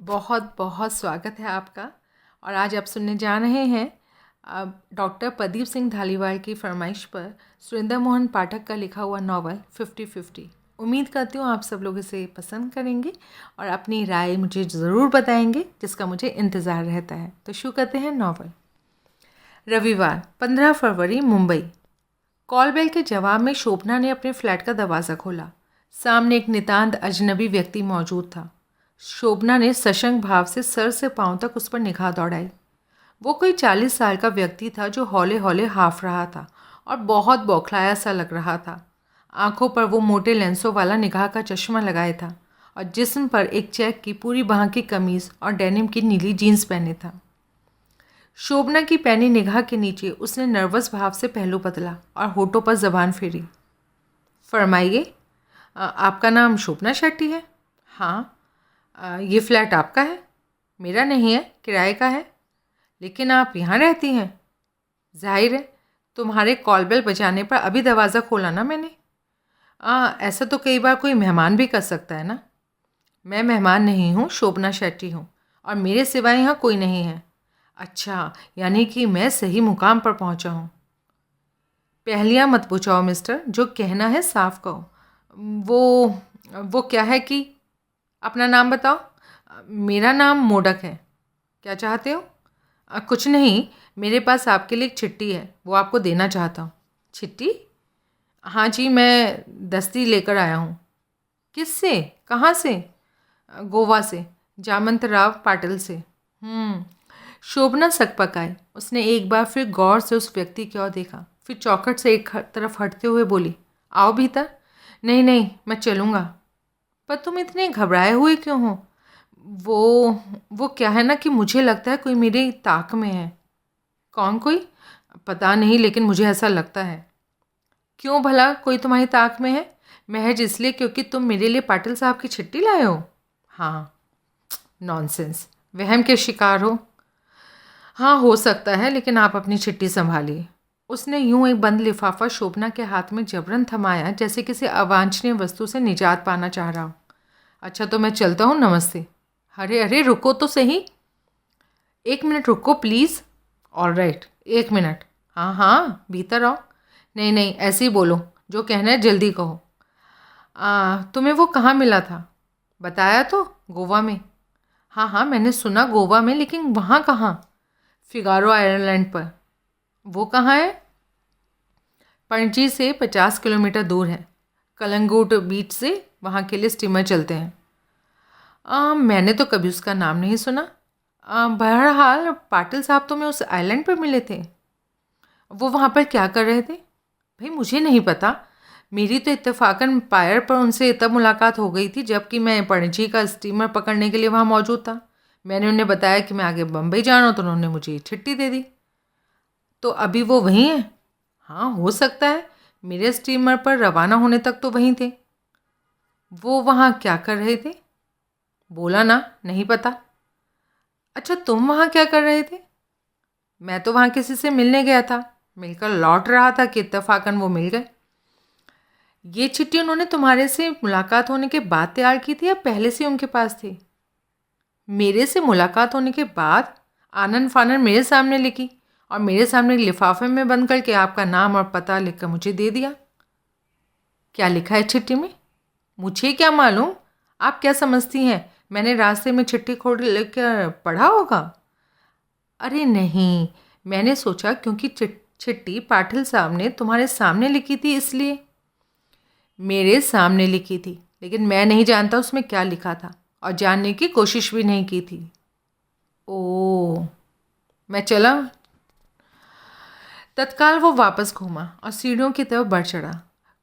बहुत बहुत स्वागत है आपका। और आज आप सुनने जा रहे हैं डॉक्टर प्रदीप सिंह धालीवाल की फरमाइश पर सुरेंद्र मोहन पाठक का लिखा हुआ नावल 50-50। उम्मीद करती हूँ आप सब लोग इसे पसंद करेंगे और अपनी राय मुझे ज़रूर बताएंगे, जिसका मुझे इंतज़ार रहता है। तो शुरू करते हैं नावल। रविवार 15 फरवरी, मुंबई। कॉल बेल के जवाब में शोभना ने अपने फ्लैट का दरवाज़ा खोला। सामने एक नितांत अजनबी व्यक्ति मौजूद था। शोभना ने सशंक भाव से सर से पांव तक उस पर निगाह दौड़ाई। वो कोई 40 साल का व्यक्ति था जो हौले हौले हाफ रहा था और बहुत बौखलाया सा लग रहा था। आंखों पर वो मोटे लेंसों वाला निगाह का चश्मा लगाए था और जिस्म पर एक चेक की पूरी बाह की कमीज़ और डेनिम की नीली जीन्स पहने था। शोभना की पैनी निगाह के नीचे उसने नर्वस भाव से पहलू बदला और होठों पर जबान फेरी। फरमाइए, आपका नाम शोभना शेट्टी है? हाँ। ये फ्लैट आपका है? मेरा नहीं है, किराए का है। लेकिन आप यहाँ रहती हैं? जाहिर है, तुम्हारे कॉल बेल बजाने पर अभी दरवाज़ा खोला ना मैंने। ऐसा तो कई बार कोई मेहमान भी कर सकता है ना। मैं मेहमान नहीं हूँ, शोभना शेट्टी हूँ और मेरे सिवाय यहाँ कोई नहीं है। अच्छा, यानी कि मैं सही मुकाम पर पहुँचा हूँ। पहलियाँ मत पूछाओ मिस्टर, जो कहना है साफ कहो। वो क्या है कि अपना नाम बताओ। मेरा नाम मोडक है। क्या चाहते हो? कुछ नहीं, मेरे पास आपके लिए एक चिट्ठी है, वो आपको देना चाहता हूँ। चिट्ठी? हाँ जी, मैं दस्ती लेकर आया हूँ। किससे? कहाँ से? गोवा से, जामंतराव पाटिल से। शोभना सकपकाई। उसने एक बार फिर गौर से उस व्यक्ति की ओर देखा, फिर चौखट से एक तरफ हटते हुए बोली, आओ भीतर। नहीं नहीं, मैं चलूँगा। पर तुम इतने घबराए हुए क्यों हो? वो क्या है ना कि मुझे लगता है कोई मेरी ताक में है। कौन कोई? पता नहीं, लेकिन मुझे ऐसा लगता है। क्यों भला कोई तुम्हारी ताक में है? महज इसलिए क्योंकि तुम मेरे लिए पाटिल साहब की चिट्ठी लाए हो? हाँ। नॉनसेंस, वहम के शिकार हो। हाँ, हो सकता है, लेकिन आप अपनी चिट्ठी संभालिए। उसने यूं एक बंद लिफाफा शोभना के हाथ में जबरन थमाया, जैसे किसी अवांछनीय वस्तु से निजात पाना चाह रहा हो। अच्छा, तो मैं चलता हूँ, नमस्ते। अरे अरे, रुको तो सही। 1 मिनट रुको प्लीज़। Alright, 1 minute. हाँ हाँ, भीतर आओ। नहीं नहीं, ऐसे ही बोलो, जो कहना है जल्दी कहो। तुम्हें वो कहाँ मिला था? बताया तो, गोवा में। हाँ हाँ, मैंने सुना गोवा में, लेकिन वहाँ कहाँ? फिगारो आइलैंड पर। वो कहाँ है? पणजी से 50 किलोमीटर दूर है। कलंगुट बीच से वहाँ के लिए स्टीमर चलते हैं। मैंने तो कभी उसका नाम नहीं सुना। बहरहाल पाटिल साहब तो मैं उस आइलैंड पर मिले थे। वो वहाँ पर क्या कर रहे थे? भाई मुझे नहीं पता। मेरी तो इत्तेफाकन पायर पर उनसे तब मुलाकात हो गई थी जबकि मैं पणजी का स्टीमर पकड़ने के लिए वहाँ मौजूद था। मैंने उन्हें बताया कि मैं आगे बम्बई जा रहा हूँ, तो उन्होंने मुझे चिट्ठी दे दी। तो अभी वो वहीं हैं? हाँ, हो सकता है। मेरे स्टीमर पर रवाना होने तक तो वहीं थे। वो वहाँ क्या कर रहे थे? बोला ना, नहीं पता। अच्छा, तुम वहाँ क्या कर रहे थे? मैं तो वहाँ किसी से मिलने गया था। मिलकर लौट रहा था कि इत्तेफाकन वो मिल गए। ये चिट्ठी उन्होंने तुम्हारे से मुलाकात होने के बाद तैयार की थी या पहले से उनके पास थी? मेरे से मुलाकात होने के बाद आनन फानन मेरे सामने लिखी और मेरे सामने एक लिफाफे में बंद करके आपका नाम और पता लिखकर मुझे दे दिया। क्या लिखा है चिट्ठी में? मुझे क्या मालूम। आप क्या समझती हैं, मैंने रास्ते में चिट्ठी खोल लेकर पढ़ा होगा? अरे नहीं, मैंने सोचा क्योंकि चिट्ठी पाटिल साहब ने तुम्हारे सामने लिखी थी इसलिए। मेरे सामने लिखी थी, लेकिन मैं नहीं जानता उसमें क्या लिखा था और जानने की कोशिश भी नहीं की थी। ओह, मैं चला। तत्काल वो वापस घूमा और सीढ़ियों की तरफ बढ़ चढ़ा।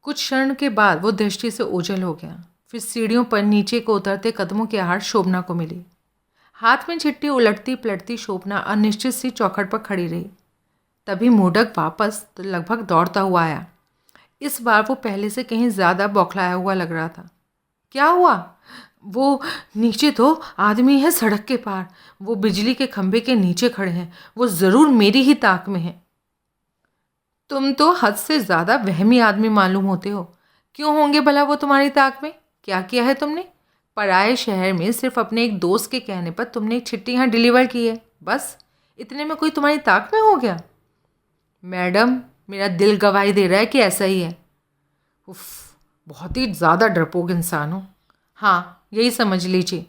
कुछ क्षण के बाद वो दृष्टि से ओझल हो गया। फिर सीढ़ियों पर नीचे को उतरते कदमों की आहट शोभना को मिली। हाथ में चिट्ठी उलटती पलटती शोभना अनिश्चित सी चौखट पर खड़ी रही। तभी मोडक वापस तो लगभग दौड़ता हुआ आया। इस बार वो पहले से कहीं ज़्यादा बौखलाया हुआ लग रहा था। क्या हुआ? वो नीचे तो आदमी है सड़क के पार। वो बिजली के खंभे के नीचे खड़े हैं। वो ज़रूर मेरी ही ताक में है। तुम तो हद से ज़्यादा वहमी आदमी मालूम होते हो। क्यों होंगे भला वो तुम्हारी ताक में? क्या किया है तुमने? पराए शहर में सिर्फ अपने एक दोस्त के कहने पर तुमने एक चिट्ठी यहाँ डिलीवर की है, बस इतने में कोई तुम्हारी ताक में हो गया? मैडम, मेरा दिल गवाही दे रहा है कि ऐसा ही है। उफ, बहुत ही ज़्यादा डरपोक इंसान हो। हाँ, यही समझ लीजिए।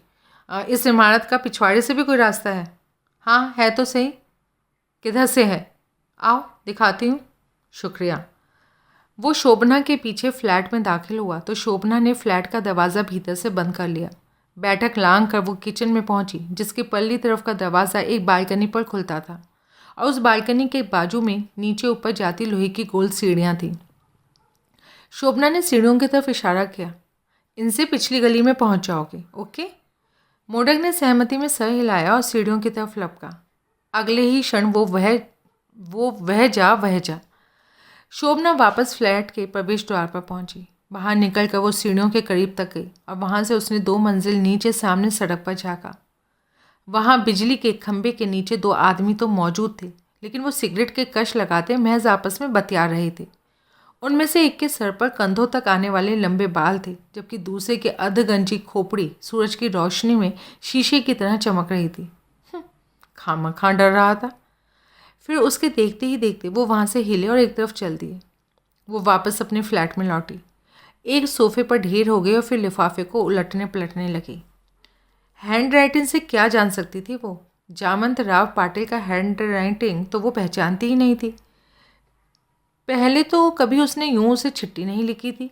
इस इमारत का पिछवाड़े से भी कोई रास्ता है? हाँ, है तो सही। किधर से है? आओ दिखाती हूँ। शुक्रिया। वो शोभना के पीछे फ्लैट में दाखिल हुआ तो शोभना ने फ्लैट का दरवाज़ा भीतर से बंद कर लिया। बैठक लांग कर वो किचन में पहुंची, जिसके पल्ली तरफ का दरवाज़ा एक बालकनी पर खुलता था और उस बालकनी के बाजू में नीचे ऊपर जाती लोहे की गोल सीढ़ियाँ थीं। शोभना ने सीढ़ियों की तरफ इशारा किया। इनसे पिछली गली में पहुंच जाओगे, ओके? मोडक ने सहमति में सर हिलाया और सीढ़ियों की तरफ लपका। अगले ही क्षण वो वह जा। शोभना वापस फ्लैट के प्रवेश द्वार पर पहुंची। बाहर निकलकर वो सीढ़ियों के करीब तक गई और वहां से उसने 2 मंजिल नीचे सामने सड़क पर झाँका। वहां बिजली के खंभे के नीचे 2 आदमी तो मौजूद थे, लेकिन वो सिगरेट के कश लगाते महज आपस में बतिया रहे थे। उनमें से एक के सर पर कंधों तक आने वाले लंबे बाल थे, जबकि दूसरे के अधगंजी खोपड़ी सूरज की रोशनी में शीशे की तरह चमक रही थी। खामखा डर रहा था। फिर उसके देखते ही देखते वो वहाँ से हिले और एक तरफ चल दिए। वो वापस अपने फ्लैट में लौटी, एक सोफे पर ढेर हो गई और फिर लिफाफे को उलटने पलटने लगी। हैंड राइटिंग से क्या जान सकती थी वो? जामंत राव पाटिल का हैंड राइटिंग तो वो पहचानती ही नहीं थी। पहले तो कभी उसने यूं उसे चिट्ठी नहीं लिखी थी।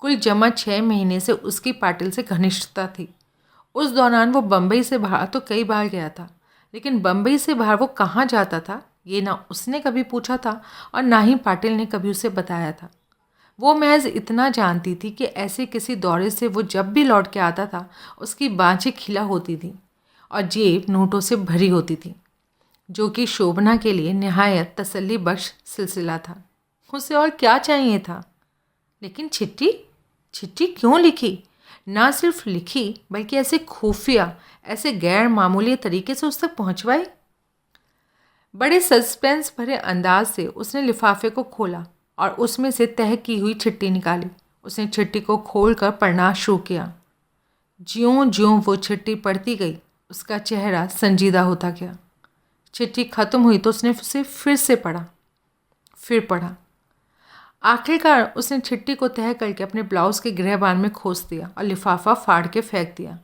कुल जमा 6 महीने से उसकी पाटिल से घनिष्ठता थी। उस दौरान वो बम्बई से बाहर तो कई बार गया था, लेकिन बम्बई से बाहर वो कहाँ जाता था ये ना उसने कभी पूछा था और ना ही पाटिल ने कभी उसे बताया था। वो महज इतना जानती थी कि ऐसे किसी दौरे से वो जब भी लौट के आता था उसकी बाँझें खिला होती थी और जेब नोटों से भरी होती थी, जो कि शोभना के लिए निहायत तसल्ली बख्श सिलसिला था। उसे और क्या चाहिए था? लेकिन चिट्ठी क्यों लिखी? ना सिर्फ लिखी बल्कि ऐसे खुफिया, ऐसे गैर मामूली तरीके से उस तक पहुँचवाई। बड़े सस्पेंस भरे अंदाज से उसने लिफाफे को खोला और उसमें से तह की हुई चिट्ठी निकाली। उसने चिट्ठी को खोलकर पढ़ना शुरू किया। ज्यों-ज्यों वो चिट्ठी पढ़ती गई उसका चेहरा संजीदा होता गया। चिट्ठी खत्म हुई तो उसने उसे फिर से पढ़ा, फिर पढ़ा। आखिरकार उसने चिट्ठी को तह करके अपने ब्लाउज़ के गृहबान में खोस दिया और लिफाफा फाड़ के फेंक दिया।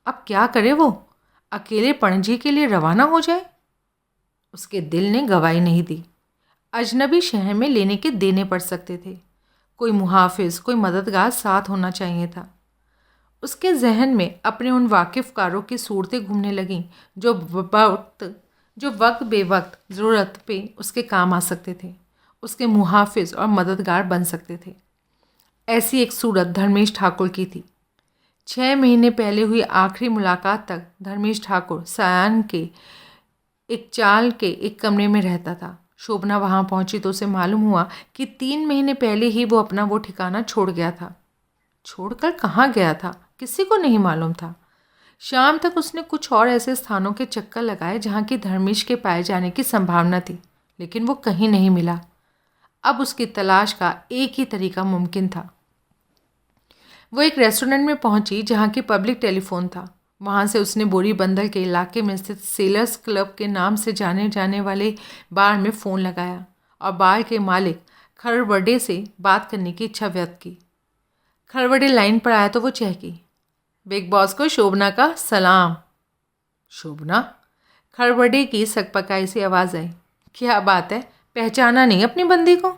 अब क्या करे वो? अकेले पणजी के लिए रवाना हो जाए? उसके दिल ने गवाही नहीं दी। अजनबी शहर में लेने के देने पड़ सकते थे। कोई मुहाफिज, कोई मददगार साथ होना चाहिए था। उसके जहन में अपने उन वाकिफ़कारों की सूरतें घूमने लगीं जो वक्त बेवक्त ज़रूरत पे उसके काम आ सकते थे, उसके मुहाफिज और मददगार बन सकते थे। ऐसी एक सूरत धर्मेश ठाकुर की थी। 6 महीने पहले हुई आखिरी मुलाकात तक धर्मेश ठाकुर सायान के एक चाल के एक कमरे में रहता था। शोभना वहाँ पहुँची तो उसे मालूम हुआ कि 3 महीने पहले ही वो अपना वो ठिकाना छोड़ गया था। छोड़कर कहाँ गया था किसी को नहीं मालूम था। शाम तक उसने कुछ और ऐसे स्थानों के चक्कर लगाए जहाँ की धर्मेश के पाए जाने की संभावना थी, लेकिन वो कहीं नहीं मिला। अब उसकी तलाश का एक ही तरीका मुमकिन था। वो एक रेस्टोरेंट में पहुंची जहाँ की पब्लिक टेलीफोन था। वहाँ से उसने बोरी बंदर के इलाके में स्थित सेलर्स क्लब के नाम से जाने जाने वाले बार में फ़ोन लगाया और बार के मालिक खरवड़े से बात करने की इच्छा व्यक्त की। खरवड़े लाइन पर आया तो वो चहकी, बिग बॉस को शोभना का सलाम। शोभना? खरवड़े की सकपकाई सी आवाज़ आई। क्या बात है, पहचाना नहीं अपनी बंदी को?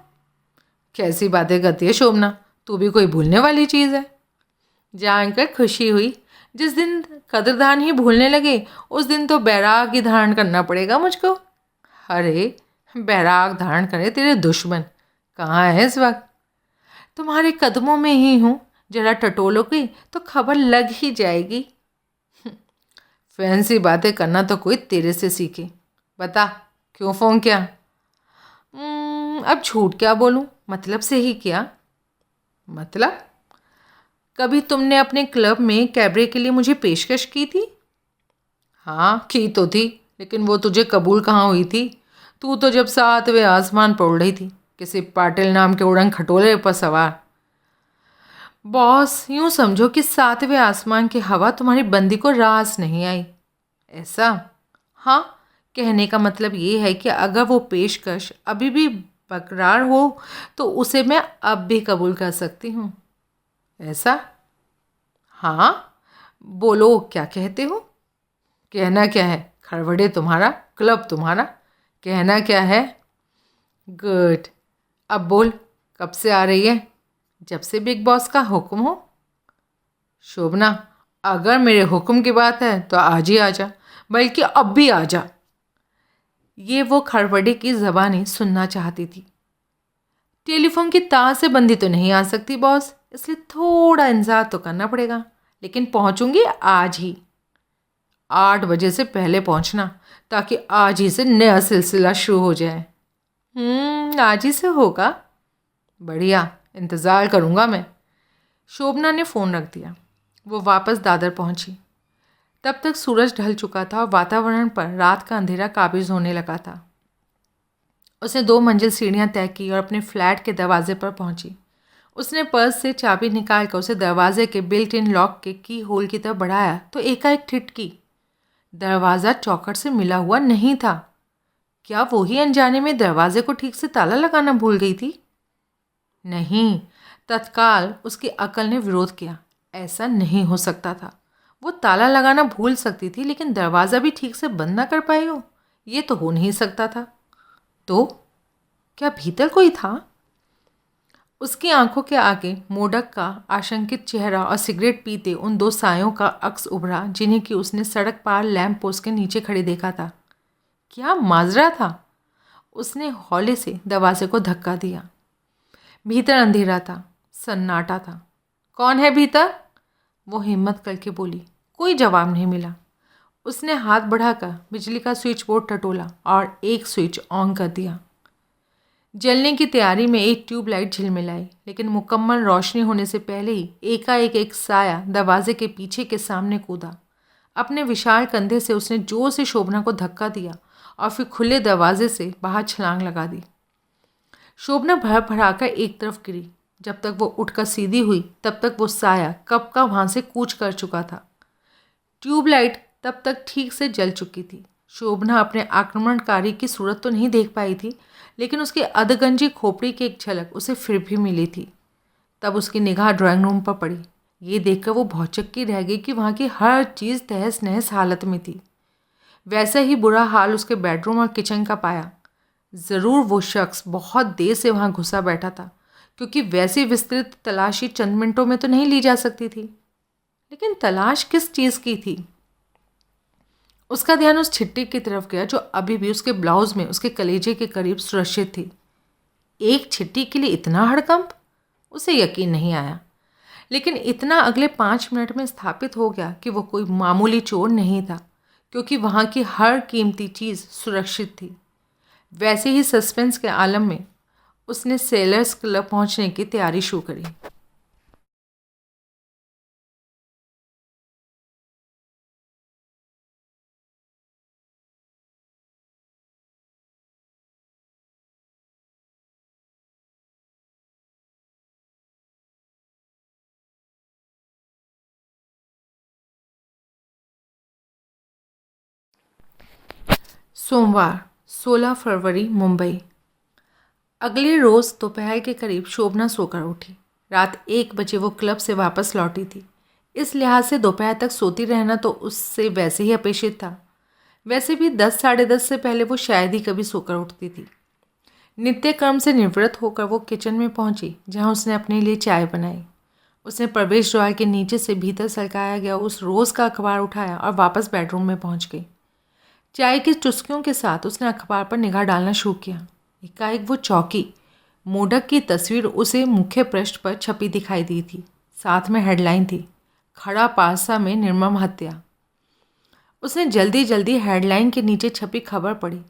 कैसी बातें करती है शोभना, तू भी कोई भूलने वाली चीज़ है। जानकर खुशी हुई। जिस दिन कदरदान ही भूलने लगे उस दिन तो बैराग ही धारण करना पड़ेगा मुझको। अरे बैराग धारण करे तेरे दुश्मन। कहाँ है इस वक्त? तुम्हारे कदमों में ही हूँ, जरा टटोलोगी तो खबर लग ही जाएगी। फैंसी बातें करना तो कोई तेरे से सीखे। बता क्यों फ़ोन किया? अब झूठ क्या बोलूँ, मतलब से ही किया। मतलब? कभी तुमने अपने क्लब में कैबरे के लिए मुझे पेशकश की थी? हाँ की तो थी, लेकिन वो तुझे कबूल कहाँ हुई थी। तू तो जब 7वें आसमान पर उड़ रही थी, किसी पाटिल नाम के उड़न खटोले पर सवार। बॉस, यूं समझो कि सातवें आसमान की हवा तुम्हारी बंदी को रास नहीं आई। ऐसा? हाँ, कहने का मतलब ये है कि अगर वो पेशकश अभी भी बरकरार हो तो उसे मैं अब भी कबूल कर सकती हूँ। ऐसा? हाँ, बोलो क्या कहते हो? कहना क्या है? खड़बड़े तुम्हारा, क्लब तुम्हारा, कहना क्या है? गुड। अब बोल, कब से आ रही है? जब से बिग बॉस का हुक्म हो। शोभना, अगर मेरे हुक्म की बात है तो आज ही आ जा, बल्कि अब भी आ जा। ये वो खड़बड़ी की ज़बानी सुनना चाहती थी। टेलीफोन की तार से बंदी तो नहीं आ सकती बॉस, इसलिए थोड़ा इंतज़ार तो करना पड़ेगा, लेकिन पहुंचूंगी आज ही। 8 बजे से पहले पहुंचना, ताकि आज ही से नया सिलसिला शुरू हो जाए। आज ही से होगा? बढ़िया, इंतज़ार करूँगा मैं। शोभना ने फ़ोन रख दिया। वो वापस दादर पहुंची। तब तक सूरज ढल चुका था और वातावरण पर रात का अंधेरा काबिज होने लगा था। उसने 2 मंजिल सीढ़ियां तय की और अपने फ्लैट के दरवाजे पर पहुंची। उसने पर्स से चाबी निकालकर उसे दरवाजे के बिल्ट इन लॉक के की होल की तरफ बढ़ाया तो एकाएक ठिठकी। दरवाज़ा चौखट से मिला हुआ नहीं था। क्या वो ही अनजाने में दरवाजे को ठीक से ताला लगाना भूल गई थी? नहीं, तत्काल उसकी अकल ने विरोध किया। ऐसा नहीं हो सकता था। वो ताला लगाना भूल सकती थी, लेकिन दरवाज़ा भी ठीक से बंद ना कर पाई हो, ये तो हो नहीं सकता था। तो क्या भीतर कोई था? उसकी आंखों के आगे मोडक का आशंकित चेहरा और सिगरेट पीते उन 2 सायों का अक्स उभरा, जिन्हें कि उसने सड़क पार लैंप पोस्ट के नीचे खड़े देखा था। क्या माजरा था? उसने हौले से दरवाजे को धक्का दिया। भीतर अंधेरा था, सन्नाटा था। कौन है भीतर? वो हिम्मत करके बोली। कोई जवाब नहीं मिला। उसने हाथ बढ़ाकर बिजली का स्विच बोर्ड टटोला और एक स्विच ऑन कर दिया। जलने की तैयारी में एक ट्यूबलाइट झिलमिलाई, लेकिन मुकम्मल रोशनी होने से पहले ही एकाएक एक साया दरवाजे के पीछे के सामने कूदा। अपने विशाल कंधे से उसने जोर से शोभना को धक्का दिया और फिर खुले दरवाजे से बाहर छलांग लगा दी। शोभना भर भराकर एक तरफ गिरी। जब तक वो उठकर सीधी हुई तब तक वो साया कब का वहाँ से कूच कर चुका था। ट्यूबलाइट तब तक ठीक से जल चुकी थी। शोभना अपने आक्रमणकारी की सूरत तो नहीं देख पाई थी, लेकिन उसकी अधगंजी खोपड़ी की एक झलक उसे फिर भी मिली थी। तब उसकी निगाह ड्राइंग रूम पर पड़ी। ये देखकर वो भौचक्की रह गई कि वहाँ की हर चीज़ तहस नहस हालत में थी। वैसा ही बुरा हाल उसके बेडरूम और किचन का पाया। ज़रूर वो शख्स बहुत देर से वहाँ घुसा बैठा था, क्योंकि वैसी विस्तृत तलाशी चंद मिनटों में तो नहीं ली जा सकती थी। लेकिन तलाश किस चीज़ की थी? उसका ध्यान उस चिट्ठी की तरफ गया जो अभी भी उसके ब्लाउज में उसके कलेजे के करीब सुरक्षित थी। एक चिट्ठी के लिए इतना हड़कंप? उसे यकीन नहीं आया, लेकिन इतना अगले 5 मिनट में स्थापित हो गया कि वो कोई मामूली चोर नहीं था, क्योंकि वहाँ की हर कीमती चीज़ सुरक्षित थी। वैसे ही सस्पेंस के आलम में उसने सेलर्स क्लब पहुँचने की तैयारी शुरू करी। सोमवार 16 फरवरी मुंबई। अगले रोज़ दोपहर के करीब शोभना सोकर उठी। रात 1 बजे वो क्लब से वापस लौटी थी। इस लिहाज से दोपहर तक सोती रहना तो उससे वैसे ही अपेक्षित था। वैसे भी 10 साढ़े 10 से पहले वो शायद ही कभी सोकर उठती थी। नित्य कर्म से निवृत्त होकर वो किचन में पहुंची, जहां उसने अपने लिए चाय बनाई। उसने प्रवेश द्वार के नीचे से भीतर सरकाया गया उस रोज़ का अखबार उठाया और वापस बेडरूम में पहुंच गई। चाय की चुस्कियों के साथ उसने अखबार पर निगाह डालना शुरू किया। एकाएक वो चौंकी। मोडक की तस्वीर उसे मुख्य पृष्ठ पर छपी दिखाई दी थी। साथ में हेडलाइन थी, खड़ा पारसा में निर्मम हत्या। उसने जल्दी जल्दी हेडलाइन के नीचे छपी खबर पढ़ी।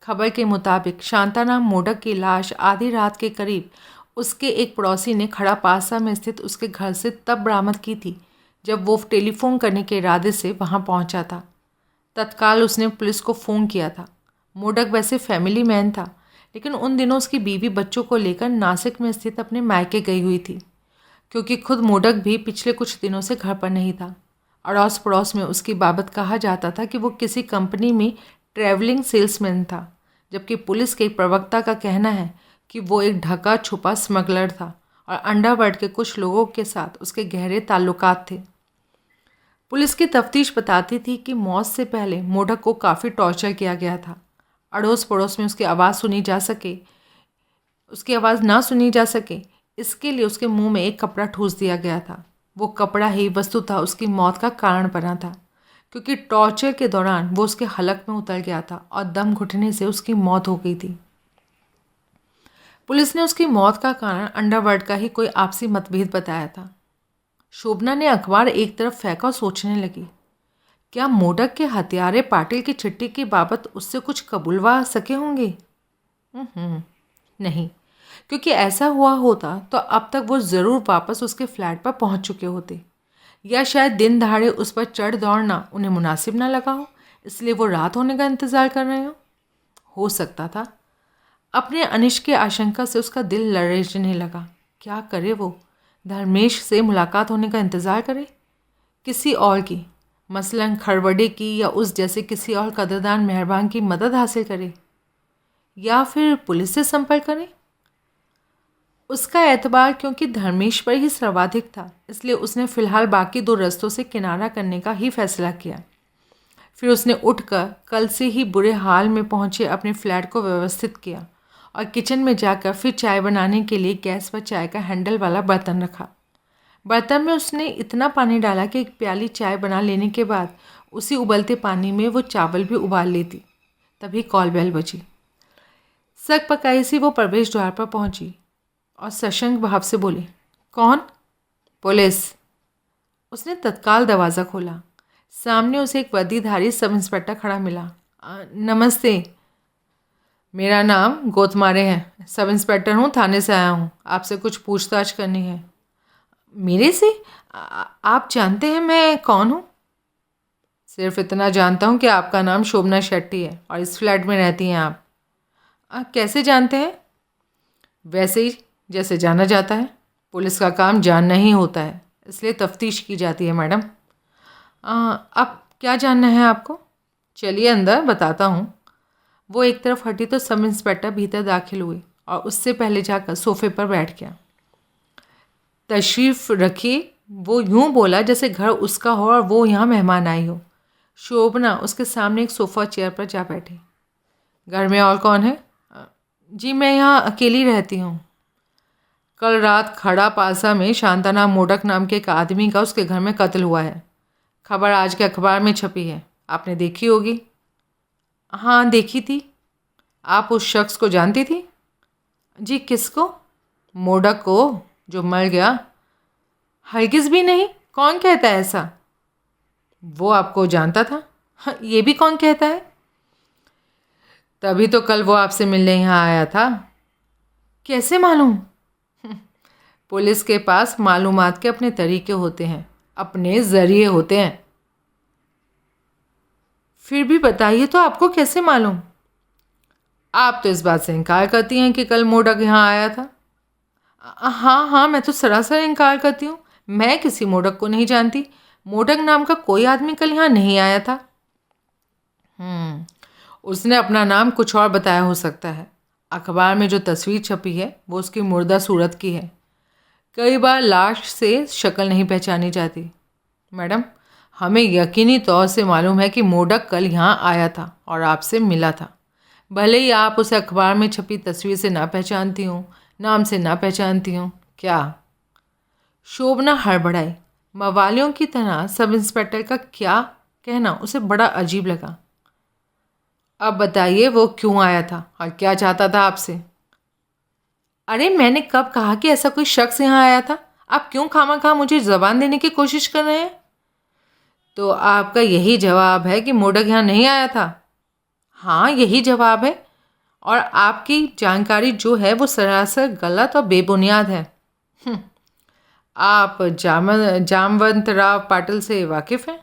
खबर के मुताबिक शांताराम मोडक की लाश आधी रात के करीब उसके एक पड़ोसी ने खड़ा पारसा में स्थित उसके घर से तब बरामद की थी जब वो टेलीफोन करने के इरादे से वहाँ पहुँचा था। तत्काल उसने पुलिस को फ़ोन किया था। मोडक वैसे फैमिली मैन था, लेकिन उन दिनों उसकी बीवी बच्चों को लेकर नासिक में स्थित अपने मायके गई हुई थी। क्योंकि खुद मोडक भी पिछले कुछ दिनों से घर पर नहीं था। अड़ोस पड़ोस में उसकी बाबत कहा जाता था कि वो किसी कंपनी में ट्रैवलिंग सेल्समैन था, जबकि पुलिस के एक प्रवक्ता का कहना है कि वो एक ढका छुपा स्मगलर था और अंडरवर्ल्ड के कुछ लोगों के साथ उसके गहरे ताल्लुकात थे। पुलिस की तफ्तीश बताती थी कि मौत से पहले मोडक को काफ़ी टॉर्चर किया गया था। अड़ोस पड़ोस में उसकी आवाज़ ना सुनी जा सके, इसके लिए उसके मुंह में एक कपड़ा ठूस दिया गया था। वो कपड़ा ही वस्तुतः उसकी मौत का कारण बना था, क्योंकि टॉर्चर के दौरान वो उसके हलक में उतर गया था और दम घुटने से उसकी मौत हो गई थी। पुलिस ने उसकी मौत का कारण अंडरवर्ल्ड का ही कोई आपसी मतभेद बताया था। शोभना ने अखबार एक तरफ फेंका और सोचने लगी, क्या मोडक के हत्यारे पाटिल की चिट्ठी की बाबत उससे कुछ कबूलवा सके होंगे? नहीं, क्योंकि ऐसा हुआ होता तो अब तक वो ज़रूर वापस उसके फ्लैट पर पहुंच चुके होते, या शायद दिन दहाड़े उस पर चढ़ दौड़ना उन्हें मुनासिब ना लगा हो, इसलिए वो रात होने का इंतज़ार कर रहे हो सकता था। अपने अनिश की आशंका से उसका दिल लरजने लगा। क्या करे वो? धर्मेश से मुलाकात होने का इंतज़ार करे? किसी और की, मसलन खरवड़े की या उस जैसे किसी और कदरदान मेहरबान की मदद हासिल करे, या फिर पुलिस से संपर्क करे? उसका एतबार क्योंकि धर्मेश पर ही सर्वाधिक था, इसलिए उसने फ़िलहाल बाकी दो रास्तों से किनारा करने का ही फैसला किया। फिर उसने उठकर कल से ही बुरे हाल में पहुंचे अपने फ्लैट को व्यवस्थित किया और किचन में जाकर फिर चाय बनाने के लिए गैस पर चाय का हैंडल वाला बर्तन रखा। बर्तन में उसने इतना पानी डाला कि एक प्याली चाय बना लेने के बाद उसी उबलते पानी में वो चावल भी उबाल लेती। तभी कॉल बेल बजी। सक पकाई सी वो प्रवेश द्वार पर पहुंची और सशंक भाव से बोली, कौन? पुलिस। उसने तत्काल दरवाज़ा खोला। सामने उसे एक वर्दीधारी सब इंस्पेक्टर खड़ा मिला। नमस्ते, मेरा नाम गोतमारे है, सब इंस्पेक्टर हूँ, थाने से आया हूँ, आपसे कुछ पूछताछ करनी है। मेरे से? आप जानते हैं मैं कौन हूँ? सिर्फ इतना जानता हूँ कि आपका नाम शोभना शेट्टी है और इस फ्लैट में रहती हैं आप। कैसे जानते हैं? वैसे ही जैसे जाना जाता है। पुलिस का काम जानना ही होता है, इसलिए तफ्तीश की जाती है मैडम। अब क्या जानना है आपको? चलिए अंदर, बताता हूँ। वो एक तरफ हटी तो सब इंस्पेक्टर भीतर दाखिल हुए और उससे पहले जाकर सोफे पर बैठ गया। तशरीफ़ रखिए, वो यूँ बोला जैसे घर उसका हो और वो यहाँ मेहमान आई हो। शोभना उसके सामने एक सोफ़ा चेयर पर जा बैठी। घर में और कौन है? जी मैं यहाँ अकेली रहती हूँ। कल रात खड़ा पासा में शांतानाम मोडक नाम के एक आदमी का उसके घर में कत्ल हुआ है। खबर आज के अखबार में छपी है, आपने देखी होगी। हाँ देखी थी। आप उस शख्स को जानती थी? जी किसको? मोडक को, जो मर गया। हरगिज़ भी नहीं, कौन कहता है ऐसा? वो आपको जानता था। हाँ, ये भी कौन कहता है? तभी तो कल वो आपसे मिलने यहाँ आया था। कैसे मालूम? पुलिस के पास मालूमात के अपने तरीके होते हैं, अपने ज़रिए होते हैं। फिर भी बताइए तो, आपको कैसे मालूम? आप तो इस बात से इनकार करती हैं कि कल मोडक यहाँ आया था। हाँ हाँ, मैं तो सरासर इनकार करती हूँ। मैं किसी मोडक को नहीं जानती। मोडक नाम का कोई आदमी कल यहाँ नहीं आया था। उसने अपना नाम कुछ और बताया हो सकता है। अखबार में जो तस्वीर छपी है वो उसकी मुर्दा सूरत की है। कई बार लाश से शक्ल नहीं पहचानी जाती। मैडम, हमें यकीनी तौर से मालूम है कि मोडक कल यहाँ आया था और आपसे मिला था। भले ही आप उसे अखबार में छपी तस्वीर से ना पहचानती हूँ, नाम से ना पहचानती हूँ। क्या? शोभना हड़बड़ाई। मवालियों की तरह सब इंस्पेक्टर का क्या कहना उसे बड़ा अजीब लगा। अब बताइए वो क्यों आया था और क्या चाहता था आपसे? अरे मैंने कब कहा कि ऐसा कोई शख्स यहाँ आया था? आप क्यों खामखा मुझे ज़बान देने की कोशिश कर रहे हैं? तो आपका यही जवाब है कि मोडक यहाँ नहीं आया था? हाँ यही जवाब है, और आपकी जानकारी जो है वो सरासर गलत और बेबुनियाद है। आप जामवंत राव पाटिल से वाकिफ़ हैं?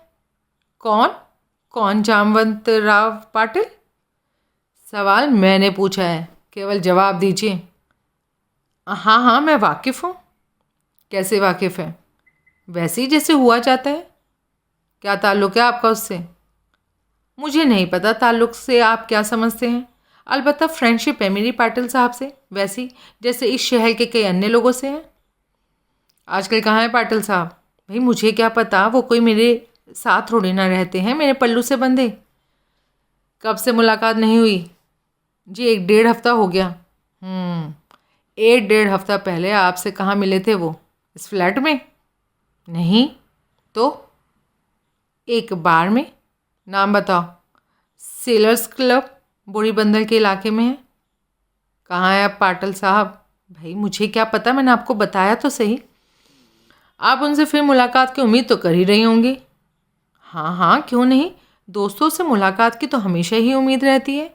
कौन जामवंत राव पाटिल? सवाल मैंने पूछा है, केवल जवाब दीजिए। हाँ हाँ मैं वाकिफ़ हूँ। कैसे वाकिफ़ हैं? वैसे ही जैसे हुआ जाता है। क्या ताल्लुक़ है आपका उससे? मुझे नहीं पता ताल्लुक़ से आप क्या समझते हैं। अलबत्ता फ्रेंडशिप है मेरी पाटिल साहब से, वैसी जैसे इस शहर के कई अन्य लोगों से है। आजकल कहाँ है पाटिल साहब? भाई मुझे क्या पता, वो कोई मेरे साथ थोड़ी ना रहते हैं, मेरे पल्लू से बंधे। कब से मुलाकात नहीं हुई? जी 1-1.5 हफ्ता हो गया। 1-1.5 हफ्ता पहले आपसे कहाँ मिले थे वो? इस फ्लैट में? नहीं तो एक बार में। नाम बताओ। सेलर्स क्लब, बोरी बंदर के इलाके में है। कहाँ है अब पाटिल साहब? भाई मुझे क्या पता, मैंने आपको बताया तो सही। आप उनसे फिर मुलाकात की उम्मीद तो कर ही रही होंगी। हाँ हाँ, क्यों नहीं, दोस्तों से मुलाकात की तो हमेशा ही उम्मीद रहती है।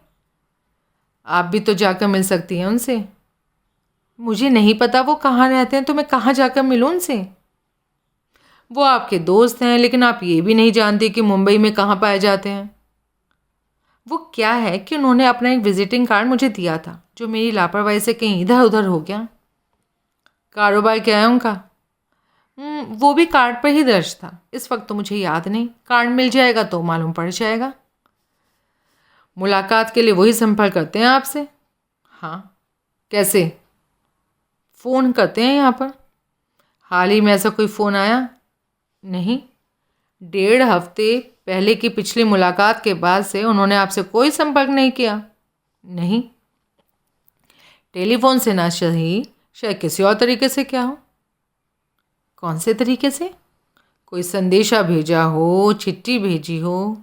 आप भी तो जाकर मिल सकती हैं उनसे। मुझे नहीं पता वो कहाँ रहते हैं, तो मैं कहाँ जाकर मिलूँ उनसे? वो आपके दोस्त हैं, लेकिन आप ये भी नहीं जानती कि मुंबई में कहाँ पाए जाते हैं। वो क्या है कि उन्होंने अपना एक विजिटिंग कार्ड मुझे दिया था, जो मेरी लापरवाही से कहीं इधर उधर हो गया। कारोबार क्या है उनका? वो भी कार्ड पर ही दर्ज था। इस वक्त तो मुझे याद नहीं, कार्ड मिल जाएगा तो मालूम पड़ जाएगा। मुलाकात के लिए वही संपर्क करते हैं आपसे? हाँ। कैसे? फ़ोन करते हैं यहाँ पर। हाल ही में ऐसा कोई फ़ोन आया? नहीं। 1.5 हफ्ते पहले की पिछली मुलाकात के बाद से उन्होंने आपसे कोई संपर्क नहीं किया? नहीं। टेलीफोन से ना सही, शायद किसी और तरीके से क्या हो? कौन से तरीके से? कोई संदेशा भेजा हो, चिट्ठी भेजी हो?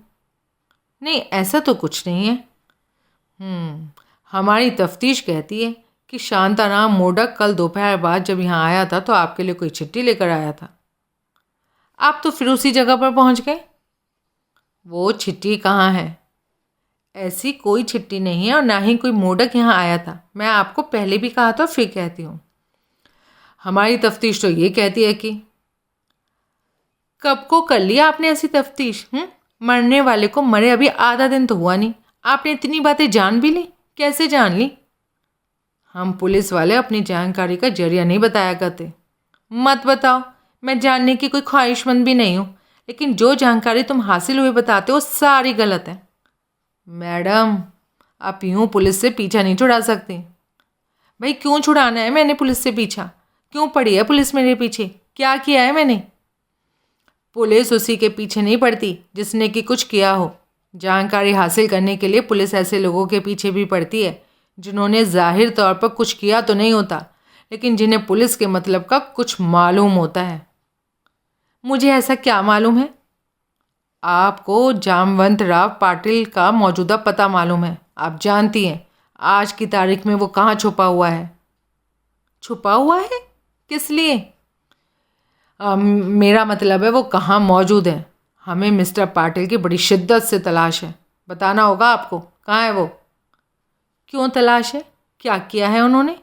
नहीं, ऐसा तो कुछ नहीं है। हमारी तफ्तीश कहती है कि शांताराम मोडक कल दोपहर बाद जब यहाँ आया था तो आपके लिए कोई चिट्ठी लेकर आया था। आप तो फिर उसी जगह पर पहुँच गए। वो चिट्ठी कहाँ है? ऐसी कोई चिट्ठी नहीं है और ना ही कोई मोडक यहाँ आया था। मैं आपको पहले भी कहा था, फिर कहती हूँ। हमारी तफ्तीश तो ये कहती है कि कब को कर लिया आपने ऐसी तफ्तीश? मरने वाले को मरे अभी आधा दिन तो हुआ नहीं, आपने इतनी बातें जान भी ली? कैसे जान ली? हम पुलिस वाले अपनी जानकारी का जरिया नहीं बताया करते। मत बताओ, मैं जानने की कोई ख्वाहिशमंद भी नहीं हूँ, लेकिन जो जानकारी तुम हासिल हुए बताते हो सारी गलत है। मैडम, आप यूँ पुलिस से पीछा नहीं छुड़ा सकती। भाई क्यों छुड़ाना है मैंने पुलिस से पीछा? क्यों पड़ी है पुलिस मेरे पीछे? क्या किया है मैंने? पुलिस उसी के पीछे नहीं पड़ती जिसने कि कुछ किया हो। जानकारी हासिल करने के लिए पुलिस ऐसे लोगों के पीछे भी पड़ती है जिन्होंने जाहिर तौर पर कुछ किया तो नहीं होता, लेकिन जिन्हें पुलिस के मतलब का कुछ मालूम होता है। मुझे ऐसा क्या मालूम है? आपको जामवंत राव पाटिल का मौजूदा पता मालूम है। आप जानती हैं आज की तारीख में वो कहाँ छुपा हुआ है। छुपा हुआ है? किस लिए? मेरा मतलब है वो कहाँ मौजूद है। हमें मिस्टर पाटिल की बड़ी शिद्दत से तलाश है। बताना होगा आपको, कहाँ है वो? क्यों तलाश है? क्या किया है उन्होंने?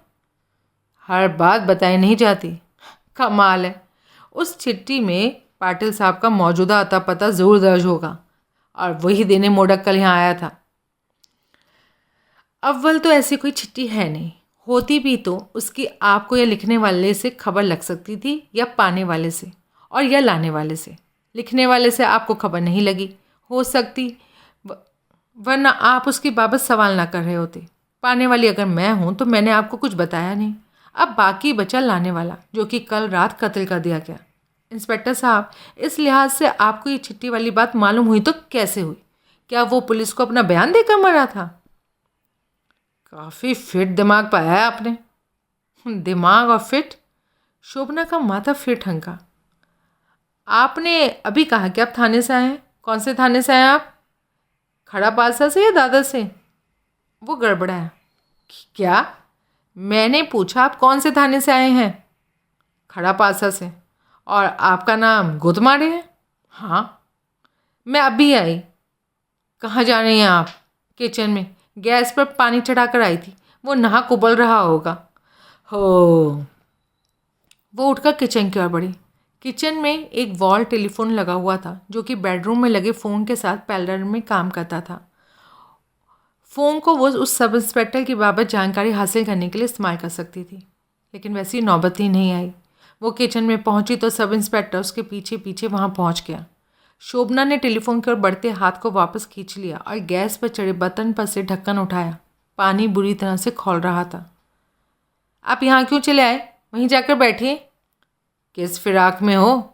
हर बात बताई नहीं जाती। कमाल है, उस चिट्ठी में पाटिल साहब का मौजूदा अता पता ज़रूर दर्ज होगा और वही देने मोडक कल यहाँ आया था। अव्वल तो ऐसी कोई चिट्ठी है नहीं, होती भी तो उसकी आपको या लिखने वाले से खबर लग सकती थी, या पाने वाले से और या लाने वाले से। लिखने वाले से आपको खबर नहीं लगी हो सकती, वरना आप उसकी बाबत सवाल ना कर रहे होते। पाने वाली अगर मैं हूँ तो मैंने आपको कुछ बताया नहीं। अब बाकी बचा लाने वाला, जो कि कल रात कत्ल कर दिया गया। इंस्पेक्टर साहब, इस लिहाज से आपको ये चिट्ठी वाली बात मालूम हुई तो कैसे हुई? क्या वो पुलिस को अपना बयान देकर मरा था? काफ़ी फिट दिमाग पाया है आपने। दिमाग और फिट? शोभना का माथा फिट हंका। आपने अभी कहा कि आप थाने से आए हैं। कौन से थाने से आए आप? खड़ा पालसा से या दादर से? वो गड़बड़ाया। क्या? मैंने पूछा आप कौन से थाने से आए हैं? खड़ा पालसा से। और आपका नाम गोदमारे है? हाँ। मैं अभी आई। कहाँ जा रही हैं आप? किचन में गैस पर पानी चढ़ाकर आई थी, वो नहा उबल रहा होगा। हो। वो उठकर किचन की ओर बढ़ी। किचन में एक वॉल टेलीफोन लगा हुआ था, जो कि बेडरूम में लगे फ़ोन के साथ पैरेलल में काम करता था। फ़ोन को वो उस सब इंस्पेक्टर की बाबत जानकारी हासिल करने के लिए इस्तेमाल कर सकती थी, लेकिन वैसी नौबत ही नहीं आई। वो किचन में पहुंची तो सब इंस्पेक्टर उसके पीछे पीछे वहां पहुंच गया। शोभना ने टेलीफोन की ओर बढ़ते हाथ को वापस खींच लिया और गैस पर चढ़े बर्तन पर से ढक्कन उठाया। पानी बुरी तरह से खौल रहा था। आप यहाँ क्यों चले आए? वहीं जाकर बैठिए। किस फिराक में हो?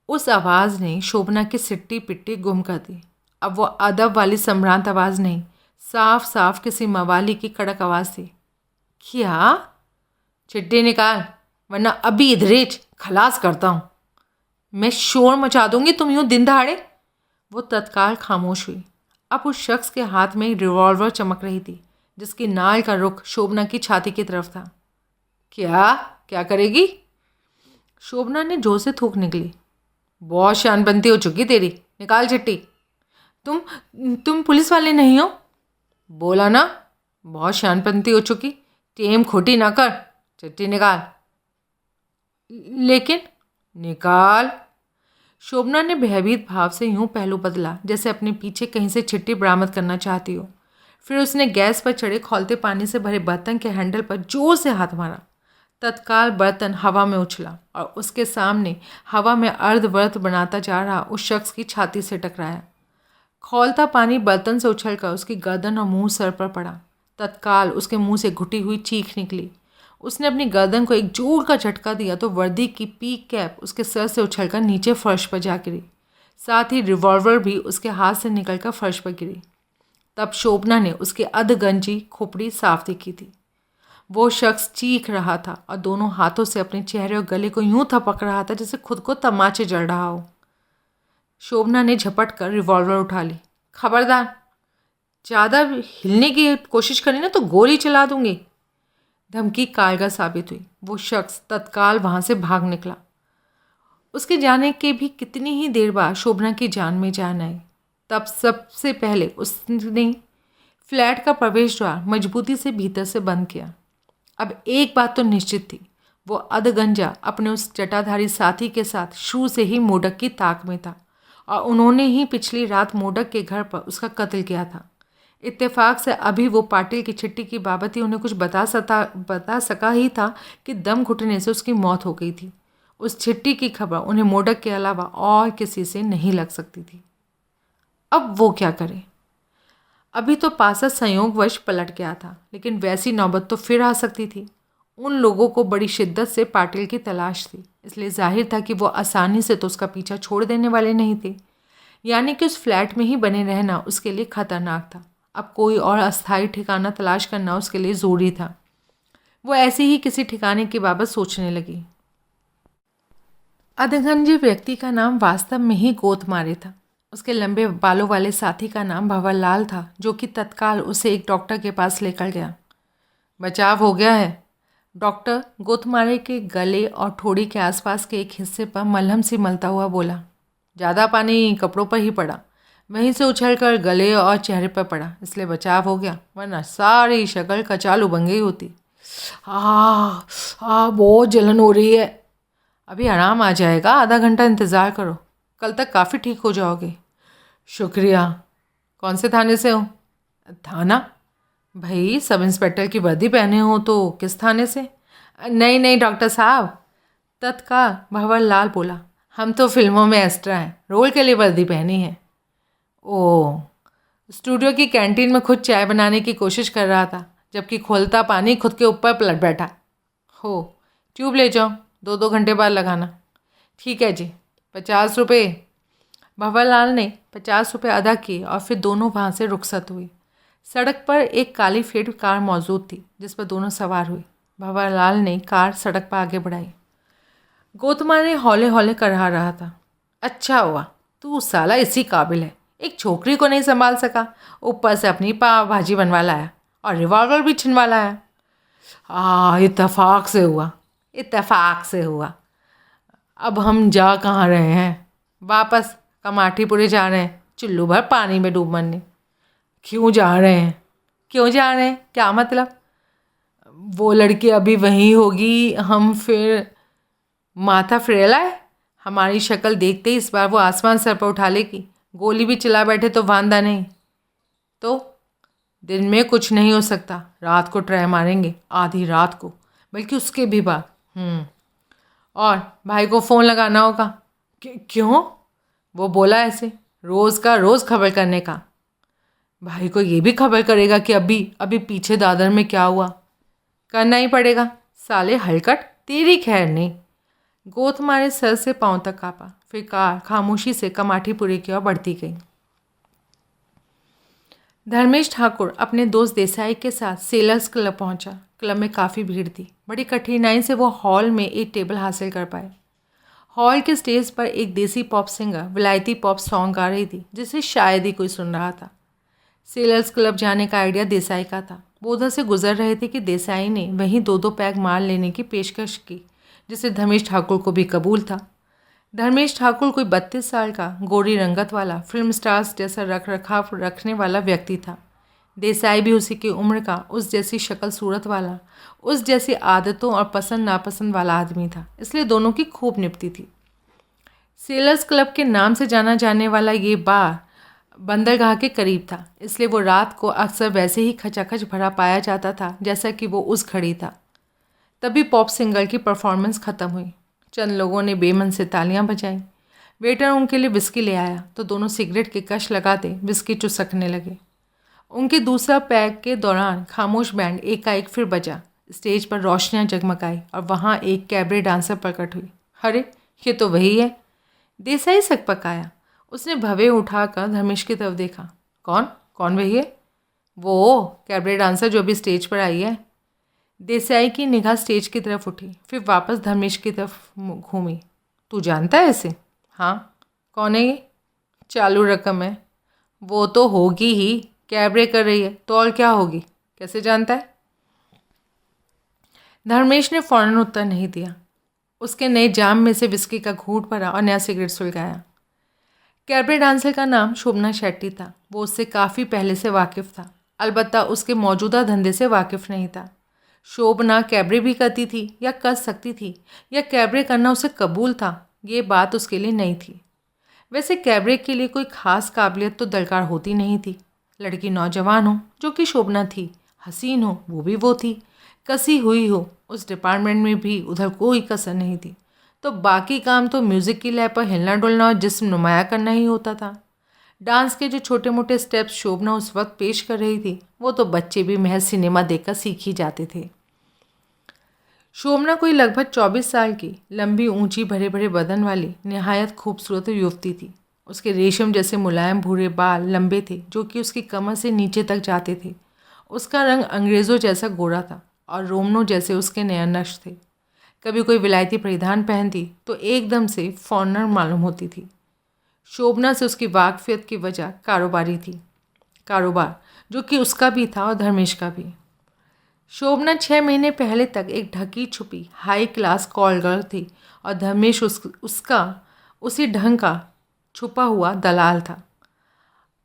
उस आवाज़ ने शोभना की सिट्टी पिट्टी गुम कर दी। अब वो अदब वाली सम्रांत आवाज़ नहीं, साफ साफ किसी मवाली की कड़क आवाज़ थी। क्या? चिट्ठी निकाल, वरना अभी इधर खलास करता हूँ। मैं शोर मचा दूंगी तुम यूँ दिन दहाड़े। वो तत्काल खामोश हुई। अब उस शख्स के हाथ में रिवॉल्वर चमक रही थी, जिसकी नाल का रुख शोभना की छाती की तरफ था। क्या क्या करेगी? शोभना ने जोर से थूक निकली। बहुत शानबंती हो चुकी तेरी, निकाल चिट्ठी। तुम पुलिस वाले नहीं हो? बोला ना, बहुत शानबंती हो चुकी। टेम खोटी ना कर, चिट्ठी निकाल। लेकिन निकाल। शोभना ने भयभीत भाव से यूं पहलू बदला जैसे अपने पीछे कहीं से चिट्ठी बरामद करना चाहती हो। फिर उसने गैस पर चढ़े खौलते पानी से भरे बर्तन के हैंडल पर जोर से हाथ मारा। तत्काल बर्तन हवा में उछला और उसके सामने हवा में अर्धव्रत बनाता जा रहा उस शख्स की छाती से टकराया। खौलता पानी बर्तन से उछलकर उसकी गर्दन और मुंह सर पर पड़ा। तत्काल उसके मुंह से घुटी हुई चीख निकली। उसने अपनी गर्दन को एक जोर का झटका दिया तो वर्दी की पीक कैप उसके सर से उछलकर नीचे फर्श पर जा गिरी। साथ ही रिवॉल्वर भी उसके हाथ से निकलकर फर्श पर गिरी। तब शोभना ने उसकी अधगंजी खोपड़ी साफ दिखी थी। वो शख्स चीख रहा था और दोनों हाथों से अपने चेहरे और गले को यूं थपक रहा था जैसे खुद को तमाचे जड़ रहा हो। शोभना ने झपट कर रिवॉल्वर उठा ली। खबरदार, ज़्यादा हिलने की कोशिश करी ना तो गोली चला दूंगी। धमकी कारगर साबित हुई। वो शख्स तत्काल वहाँ से भाग निकला। उसके जाने के भी कितनी ही देर बाद शोभना की जान में जान आई। तब सबसे पहले उसने फ्लैट का प्रवेश द्वार मजबूती से भीतर से बंद किया। अब एक बात तो निश्चित थी, वो अधगंजा अपने उस जटाधारी साथी के साथ शुरू से ही मोडक की ताक में था और उन्होंने ही पिछली रात मोडक के घर पर उसका कत्ल किया था। इत्तेफाक से अभी वो पाटिल की चिट्ठी की बाबत ही उन्हें कुछ बता सका ही था कि दम घुटने से उसकी मौत हो गई थी। उस चिट्ठी की खबर उन्हें मोडक के अलावा और किसी से नहीं लग सकती थी। अब वो क्या करे? अभी तो पासा संयोगवश पलट गया था, लेकिन वैसी नौबत तो फिर आ सकती थी। उन लोगों को बड़ी शिद्दत से पाटिल की तलाश थी, इसलिए जाहिर था कि वो आसानी से तो उसका पीछा छोड़ देने वाले नहीं थे। यानी कि उस फ्लैट में ही बने रहना उसके लिए खतरनाक था। अब कोई और अस्थायी ठिकाना तलाश करना उसके लिए ज़रूरी था। वो ऐसे ही किसी ठिकाने की बाबत सोचने लगी। अधगंजे व्यक्ति का नाम वास्तव में ही गोतमारे था। उसके लंबे बालों वाले साथी का नाम भंवरलाल था, जो कि तत्काल उसे एक डॉक्टर के पास लेकर गया। बचाव हो गया है। डॉक्टर गोतमारे के गले और ठोड़ी के आसपास के एक हिस्से पर मलहम सी मलता हुआ बोला। ज़्यादा पानी कपड़ों पर ही पड़ा, वहीं से उछलकर गले और चेहरे पर पड़ा, इसलिए बचाव हो गया, वरना सारी शक्ल कचालू बन गई होती। बहुत जलन हो रही है। अभी आराम आ जाएगा, आधा घंटा इंतज़ार करो, कल तक काफ़ी ठीक हो जाओगे। शुक्रिया। कौन से थाने से हो? थाना? भाई सब इंस्पेक्टर की वर्दी पहने हो तो किस थाने से? नहीं डॉक्टर साहब, तत्काल भंवरलाल बोला, हम तो फिल्मों में एक्स्ट्रा हैं, रोल के लिए वर्दी पहनी है। ओह, स्टूडियो की कैंटीन में खुद चाय बनाने की कोशिश कर रहा था, जबकि खोलता पानी खुद के ऊपर पलट बैठा। हो, ट्यूब ले जाओ, 2 घंटे बाद लगाना। ठीक है जी, 50 रुपये। भंवरलाल ने 50 रुपये अदा किए और फिर दोनों वहाँ से रुखसत हुए। सड़क पर एक काली फिएट कार मौजूद थी, जिस पर दोनों सवार हुए। भंवरलाल ने कार सड़क पर आगे बढ़ाई। गोतमारे हौले हौले करहा रहा था। अच्छा हुआ तू साला इसी काबिल है, एक छोकरी को नहीं संभाल सका, ऊपर से अपनी पाव भाजी बनवा लाया और रिवॉल्वर भी छिनवा लाया। इत्तेफाक से हुआ। अब हम जा कहाँ रहे हैं? वापस कमाठीपुरे जा रहे हैं, चुल्लू भर पानी में डूब मरने। क्यों जा रहे हैं? क्या मतलब? वो लड़की अभी वहीं होगी, हम फिर माथा फिरेला है। हमारी शक्ल देखते ही इस बार वो आसमान सर पर उठा लेगी। गोली भी चला बैठे तो वांदा नहीं। तो दिन में कुछ नहीं हो सकता, रात को ट्राई मारेंगे, आधी रात को, बल्कि उसके भी बाद। और भाई को फ़ोन लगाना होगा। क्यों? वो बोला ऐसे, रोज़ का रोज़ खबर करने का। भाई को ये भी खबर करेगा कि अभी अभी पीछे दादर में क्या हुआ। करना ही पड़ेगा, साले हलकट, तेरी खैर नहीं। गोद मारे सर से पांव तक कांपा, फिर कार खामोशी से कमाठीपुरे की ओर बढ़ती गई। धर्मेश ठाकुर अपने दोस्त देसाई के साथ सेलर्स क्लब पहुंचा। क्लब में काफ़ी भीड़ थी। बड़ी कठिनाई से वो हॉल में एक टेबल हासिल कर पाए। हॉल के स्टेज पर एक देसी पॉप सिंगर विलायती पॉप सॉन्ग गा रही थी, जिसे शायद ही कोई सुन रहा था। सेलर्स क्लब जाने का आइडिया देसाई का था। वो उधर से गुजर रहे थे कि देसाई ने वहीं 2-2 पैग मार लेने की पेशकश की, जिसे धर्मेश ठाकुर को भी कबूल था। धर्मेश ठाकुर कोई 32 साल का गोरी रंगत वाला फिल्म स्टार्स जैसा रख रखाव रखने वाला व्यक्ति था। देसाई भी उसी की उम्र का, उस जैसी शक्ल सूरत वाला, उस जैसी आदतों और पसंद नापसंद वाला आदमी था, इसलिए दोनों की खूब निपटी थी। सेलर्स क्लब के नाम से जाना जाने वाला ये बार बंदरगाह के करीब था, इसलिए वो रात को अक्सर वैसे ही खचाखच भरा पाया जाता था जैसा कि वो उस घड़ी था। तभी पॉप सिंगर की परफॉर्मेंस ख़त्म हुई। चंद लोगों ने बेमन से तालियां बजाईं। वेटर उनके लिए विस्की ले आया तो दोनों सिगरेट के कश लगाते विस्की चुसकने लगे। उनके दूसरा पैग के दौरान खामोश बैंड एकाएक फिर बजा। स्टेज पर रोशनियां जगमगाई और वहाँ एक कैबरे डांसर प्रकट हुई। अरे, ये तो वही है। देसाई सकपकाया। उसने भवें उठाकर धर्मेश की तरफ देखा। कौन कौन वही है? वो कैबरे डांसर जो अभी स्टेज पर आई है। देसाई की निगाह स्टेज की तरफ उठी, फिर वापस धर्मेश की तरफ घूमी। तू जानता है इसे? हाँ। कौन है ये? चालू रकम है। वो तो होगी ही, कैबरे कर रही है तो और क्या होगी। कैसे जानता है? धर्मेश ने फौरन उत्तर नहीं दिया। उसके नए जाम में से विस्की का घूंट भरा और नया सिगरेट सुलगाया। कैबरे डांसर का नाम शोभना शेट्टी था। वो उससे काफ़ी पहले से वाकिफ़ था, अलबत्ता उसके मौजूदा धंधे से वाकिफ़ नहीं था। शोभना कैबरे भी करती थी या कर सकती थी, या कैबरे करना उसे कबूल था, ये बात उसके लिए नहीं थी। वैसे कैबरे के लिए कोई ख़ास काबिलियत तो दरकार होती नहीं थी। लड़की नौजवान हो, जो कि शोभना थी, हसीन हो, वो भी वो थी, कसी हुई हो, उस डिपार्टमेंट में भी उधर कोई कसर नहीं थी, तो बाकी काम तो म्यूज़िक की लय पर हिलना डुलना और जिस्म नुमाया करना ही होता था। डांस के जो छोटे मोटे स्टेप्स शोभना उस वक्त पेश कर रही थी, वो तो बच्चे भी महज सिनेमा देखकर सीख ही जाते थे। शोभना कोई लगभग 24 साल की, लंबी ऊंची भरे भरे बदन वाली निहायत खूबसूरत युवती थी। उसके रेशम जैसे मुलायम भूरे बाल लंबे थे, जो कि उसकी कमर से नीचे तक जाते थे। उसका रंग अंग्रेज़ों जैसा गोरा था और रोमनों जैसे उसके नयनक्ष थे। कभी कोई विलायती परिधान पहनती तो एकदम से फॉरेनर मालूम होती थी। शोभना से उसकी वाकफियत की वजह कारोबारी थी, कारोबार जो कि उसका भी था और धर्मेश का भी। शोभना 6 महीने पहले तक एक ढकी छुपी हाई क्लास कॉल गर्ल थी और धर्मेश उसका उसी ढंग का छुपा हुआ दलाल था।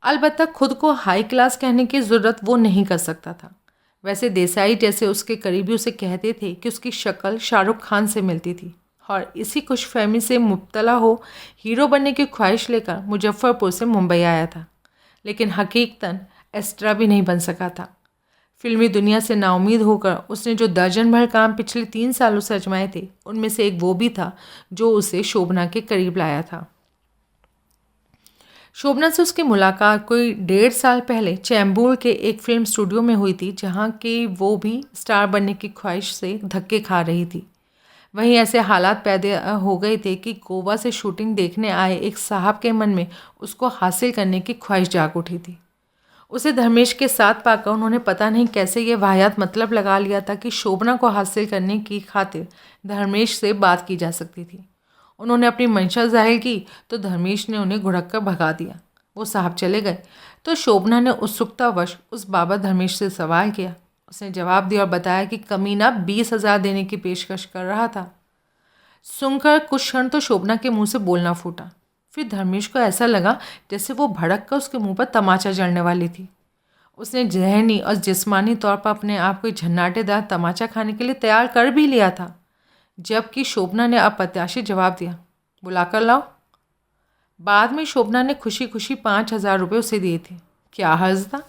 अलबत्ता खुद को हाई क्लास कहने की ज़रूरत वो नहीं कर सकता था। वैसे देसाई जैसे उसके करीबी उसे कहते थे कि उसकी शक्ल शाहरुख खान से मिलती थी, और इसी खुशफहमी से मुब्तला हो हीरो बनने की ख्वाहिश लेकर मुजफ्फरपुर से मुंबई आया था, लेकिन हकीकतन एस्ट्रा भी नहीं बन सका था। फिल्मी दुनिया से नाउमीद होकर उसने जो दर्जन भर काम पिछले 3 सालों से आजमाए थे, उनमें से एक वो भी था जो उसे शोभना के करीब लाया था। शोभना से उसकी मुलाकात कोई 1.5 साल पहले चैम्बूर के एक फिल्म स्टूडियो में हुई थी, जहाँ की वो भी स्टार बनने की ख्वाहिश से धक्के खा रही थी। वहीं ऐसे हालात पैदा हो गए थे कि गोवा से शूटिंग देखने आए एक साहब के मन में उसको हासिल करने की ख्वाहिश जाग उठी थी। उसे धर्मेश के साथ पाकर उन्होंने पता नहीं कैसे ये वाहियात मतलब लगा लिया था कि शोभना को हासिल करने की खातिर धर्मेश से बात की जा सकती थी। उन्होंने अपनी मंशा जाहिर की तो धर्मेश ने उन्हें घुड़क कर भगा दिया। वो साहब चले गए तो शोभना ने उत्सुकतावश उस बाबत धर्मेश से सवाल किया। उसने जवाब दिया और बताया कि कमीना 20,000 देने की पेशकश कर रहा था। सुनकर कुछ क्षण तो शोभना के मुंह से बोलना फूटा। फिर धर्मेश को ऐसा लगा जैसे वो भड़क कर उसके मुंह पर तमाचा जड़ने वाली थी। उसने जहनी और जिस्मानी तौर पर अपने आप को झन्नाटेदार तमाचा खाने के लिए तैयार कर भी लिया था, जबकि शोभना ने अप्रत्याशित जवाब दिया, बुलाकर लाओ। बाद में शोभना ने खुशी खुशी 5,000 रुपये उसे दिए थे। क्या हर्ज था?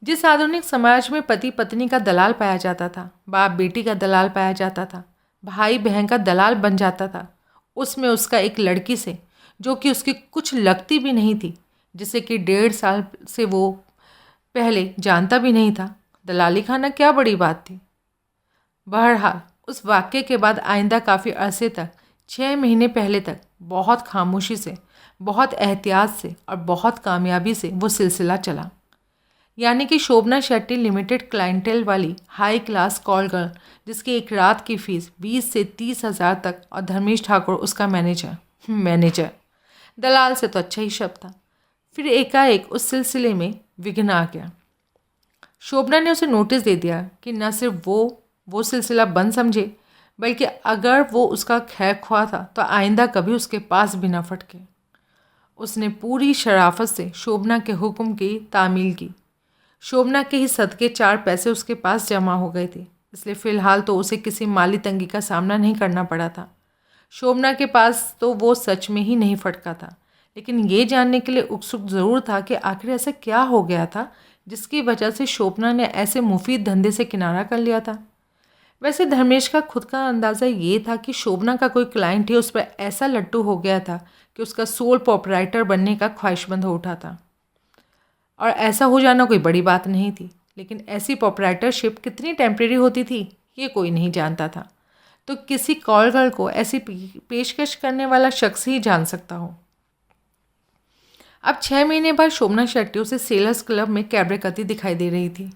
जिस आधुनिक समाज में पति पत्नी का दलाल पाया जाता था, बाप बेटी का दलाल पाया जाता था, भाई बहन का दलाल बन जाता था, उसमें उसका एक लड़की से जो कि उसकी कुछ लगती भी नहीं थी, जिसे कि 1.5 साल से वो पहले जानता भी नहीं था। दलाली खाना क्या बड़ी बात थी। बहरहाल उस वाक़ये के बाद आइंदा काफ़ी अरसे तक, 6 महीने पहले तक, बहुत खामोशी से, बहुत एहतियात से और बहुत कामयाबी से वो सिलसिला चला। यानी कि शोभना शेट्टी लिमिटेड क्लाइंटेल वाली हाई क्लास कॉल गर्ल, जिसकी एक रात की फ़ीस 20 से 30 हज़ार तक, और धर्मेश ठाकुर उसका मैनेजर। दलाल से तो अच्छा ही शब्द था। फिर एकाएक उस सिलसिले में विघ्न आ गया। शोभना ने उसे नोटिस दे दिया कि न सिर्फ वो सिलसिला बंद समझे, बल्कि अगर वो उसका खैर ख्वाह था तो आइंदा कभी उसके पास भी न फटके। उसने पूरी शराफत से शोभना के हुक्म की तामील की। शोभना के ही सदके 4 पैसे उसके पास जमा हो गए थे, इसलिए फ़िलहाल तो उसे किसी माली तंगी का सामना नहीं करना पड़ा था। शोभना के पास तो वो सच में ही नहीं फटका था, लेकिन ये जानने के लिए उत्सुक ज़रूर था कि आखिर ऐसा क्या हो गया था जिसकी वजह से शोभना ने ऐसे मुफीद धंधे से किनारा कर लिया था। वैसे धर्मेश का खुद का अंदाज़ा ये था कि शोभना का कोई क्लाइंट ही उस पर ऐसा लट्टू हो गया था कि उसका सोल प्रोपराइटर बनने का ख्वाहिशमंद हो उठा था। और ऐसा हो जाना कोई बड़ी बात नहीं थी, लेकिन ऐसी प्रोपराइटरशिप कितनी टेम्परेरी होती थी ये कोई नहीं जानता था। तो किसी कॉल गर्ल को ऐसी पेशकश करने वाला शख्स ही जान सकता हो। अब 6 महीने बाद शोभना शेट्टी उसे सेलर्स क्लब में कैबरे करती दिखाई दे रही थी।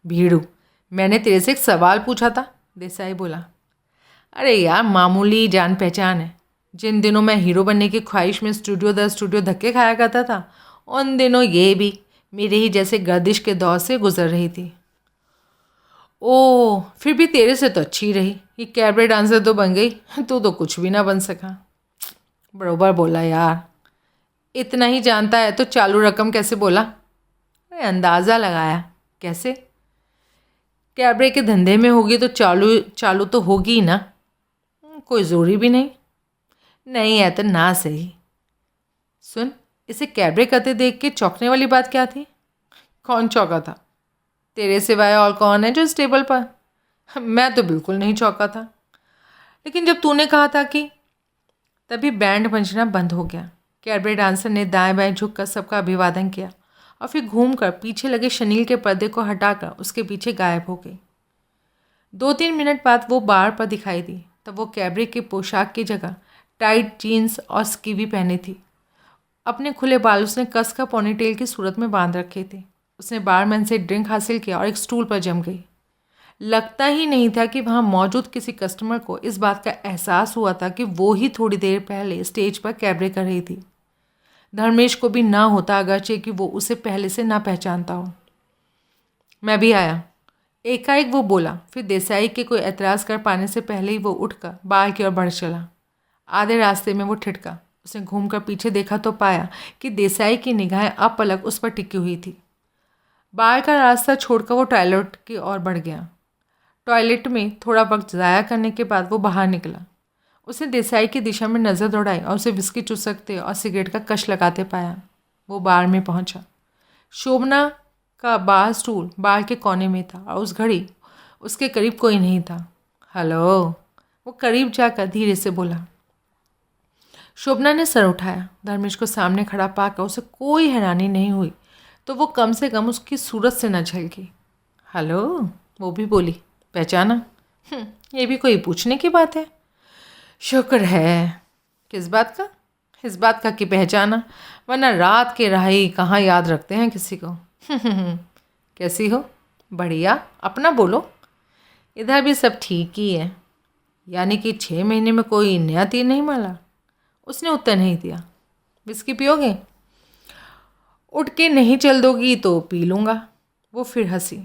भीड़ू, मैंने तेरे से एक सवाल पूछा था, देसाई बोला। अरे यार, मामूली जान पहचान है। जिन दिनों मैं हीरो बनने की ख्वाहिश में स्टूडियो दर स्टूडियो धक्के खाया करता था, उन दिनों ये भी मेरे ही जैसे गर्दिश के दौर से गुजर रही थी। ओह, फिर भी तेरे से तो अच्छी रही। ये कैबरे डांसर तो बन गई, तू तो कुछ भी ना बन सका। बरोबर बोला यार। इतना ही जानता है तो चालू रकम कैसे बोला? अरे अंदाज़ा लगाया। कैसे? कैबरे के धंधे में होगी तो चालू चालू तो होगी ही ना। कोई ज़रूरी भी नहीं। नहीं है तो ना सही। सुन, इसे कैबरे करते देख के चौंकने वाली बात क्या थी? कौन चौंका था? तेरे सिवाय और कौन है जो इस टेबल पर? मैं तो बिल्कुल नहीं चौंका था। लेकिन जब तूने कहा था कि, तभी बैंड बजना बंद हो गया। कैबरे डांसर ने दाएं बाएं झुककर सबका अभिवादन किया और फिर घूमकर पीछे लगे शनील के पर्दे को हटाकर उसके पीछे गायब हो गई। 2-3 मिनट बाद वो बार पर दिखाई दी, तब वो कैबरे की पोशाक की जगह टाइट जीन्स और स्कीवी पहनी थी। अपने खुले बाल उसने कसकर पोनीटेल की सूरत में बांध रखे थे। उसने बारमैन से ड्रिंक हासिल किया और एक स्टूल पर जम गई। लगता ही नहीं था कि वहाँ मौजूद किसी कस्टमर को इस बात का एहसास हुआ था कि वो ही थोड़ी देर पहले स्टेज पर कैबरे कर रही थी। धर्मेश को भी ना होता, अगरचे कि वो उसे पहले से ना पहचानता हो। मैं भी आया, एकाएक वो बोला। फिर देसाई के कोई एतराज़ कर पाने से पहले ही वो उठकर बाहर की ओर बढ़ चला। आधे रास्ते में वो ठिठका। उसने घूमकर पीछे देखा तो पाया कि देसाई की निगाहें अपलक उस पर टिकी हुई थी। बाहर का रास्ता छोड़कर वो टॉयलेट की ओर बढ़ गया। टॉयलेट में थोड़ा वक्त ज़ाया करने के बाद वो बाहर निकला। उसने देसाई की दिशा में नज़र दौड़ाई और उसे विस्की चुसकते और सिगरेट का कश लगाते पाया। वो बार में पहुंचा। शोभना का बार स्टूल बार के कोने में था और उस घड़ी उसके करीब कोई नहीं था। हेलो, वो करीब जाकर धीरे से बोला। शोभना ने सर उठाया। धर्मेश को सामने खड़ा पाकर उसे कोई हैरानी नहीं हुई तो वो कम से कम उसकी सूरत से न झलकी। हेलो, वो भी बोली। पहचाना? ये भी कोई पूछने की बात है? शुक्र है। किस बात का? इस बात का कि पहचाना, वरना रात के राही कहाँ याद रखते हैं किसी को। कैसी हो? बढ़िया, अपना बोलो। इधर भी सब ठीक ही है। यानी कि 6 महीने में कोई नया तीर नहीं मारा? उसने उत्तर नहीं दिया। विस्की पियोगे? उठ के नहीं चल दोगी तो पी लूँगा। वो फिर हंसी।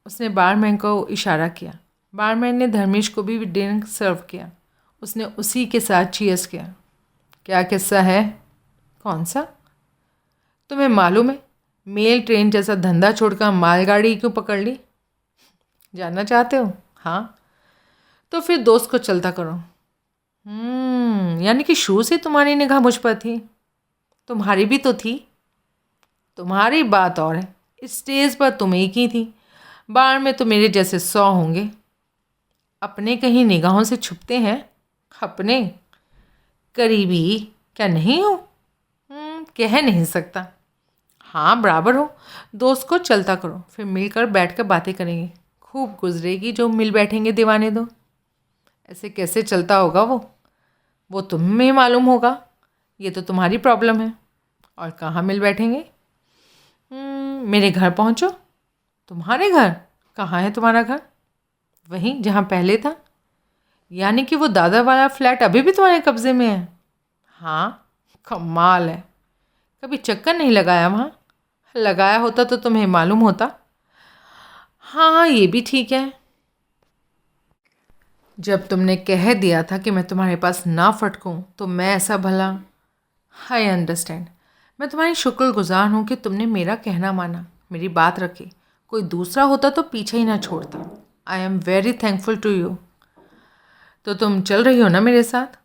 उसने बारमैन को इशारा किया। बारमैन ने धर्मेश को भी ड्रिंक सर्व किया। उसने उसी के साथ चीयर्स किया। क्या किस्सा है? कौन सा? तुम्हें मालूम है, मेल ट्रेन जैसा धंधा छोड़कर मालगाड़ी क्यों पकड़ ली? जानना चाहते हो? हाँ। तो फिर दोस्त को चलता करो। यानी कि शुरू से तुम्हारी निगाह मुझ पर थी? तुम्हारी भी तो थी। तुम्हारी बात और है। स्टेज पर तुम एक ही थी, बार में तो मेरे जैसे 100 होंगे। अपने कहीं निगाहों से छुपते हैं? अपने करीबी क्या नहीं हो? कह नहीं सकता। हाँ बराबर हो। दोस्त को चलता करो, फिर मिलकर बैठकर बातें करेंगे। खूब गुजरेगी जो मिल बैठेंगे दीवाने दो। ऐसे कैसे चलता होगा वो तुम्हें मालूम होगा। ये तो तुम्हारी प्रॉब्लम है। और कहाँ मिल बैठेंगे? मेरे घर पहुँचो। तुम्हारे घर? कहाँ है तुम्हारा घर? वहीं जहाँ पहले था। यानी कि वो दादा वाला फ्लैट अभी भी तुम्हारे कब्ज़े में है? हाँ। कमाल है, कभी चक्कर नहीं लगाया वहाँ? लगाया होता तो तुम्हें मालूम होता। हाँ ये भी ठीक है। जब तुमने कह दिया था कि मैं तुम्हारे पास ना फटकूं तो मैं ऐसा भला। I understand. मैं तुम्हारी शुक्रगुजार हूँ कि तुमने मेरा कहना माना, मेरी बात रखी। कोई दूसरा होता तो पीछे ही ना छोड़ता। I am very thankful to you. तो तुम चल रही हो ना मेरे साथ?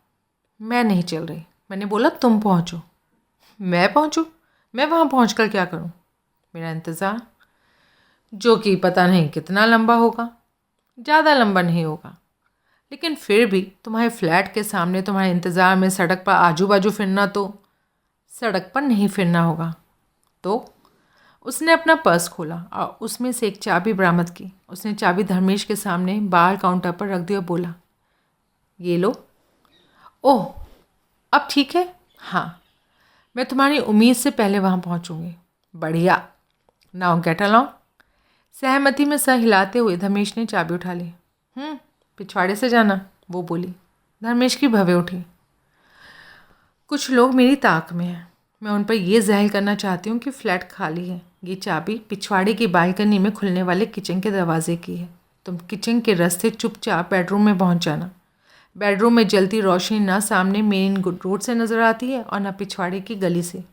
मैं नहीं चल रही, मैंने बोला तुम पहुँचो। मैं पहुँचूँ? मैं वहाँ पहुँच कर क्या करूँ? मेरा इंतज़ार, जो कि पता नहीं कितना लंबा होगा। ज़्यादा लंबा नहीं होगा, लेकिन फिर भी तुम्हारे फ्लैट के सामने तुम्हारे इंतज़ार में सड़क पर आजू बाजू फिरना तो। सड़क पर नहीं फिरना होगा तो? उसने अपना पर्स खोला और उसमें से एक चाबी बरामद की। उसने चाबी धर्मेश के सामने बाहर काउंटर पर रख दी और बोला, ये लो। ओह, अब ठीक है। हाँ, मैं तुम्हारी उम्मीद से पहले वहाँ पहुँचूँगी। बढ़िया, नाउ गेट अलॉन्ग। सहमति में सर हिलाते हुए धर्मेश ने चाबी उठा ली। पिछवाड़े से जाना, वो बोली। धर्मेश की भवें उठी। कुछ लोग मेरी ताक में हैं, मैं उन पर यह ज़ाहिर करना चाहती हूँ कि फ़्लैट खाली है। ये चाबी पिछवाड़े की बालकनी में खुलने वाले किचन के दरवाजे की है। तुम किचन के रास्ते चुपचाप बेडरूम में पहुँच जाना। बेडरूम में जलती रोशनी ना सामने मेन रोड से नज़र आती है और ना पिछवाड़े की गली से,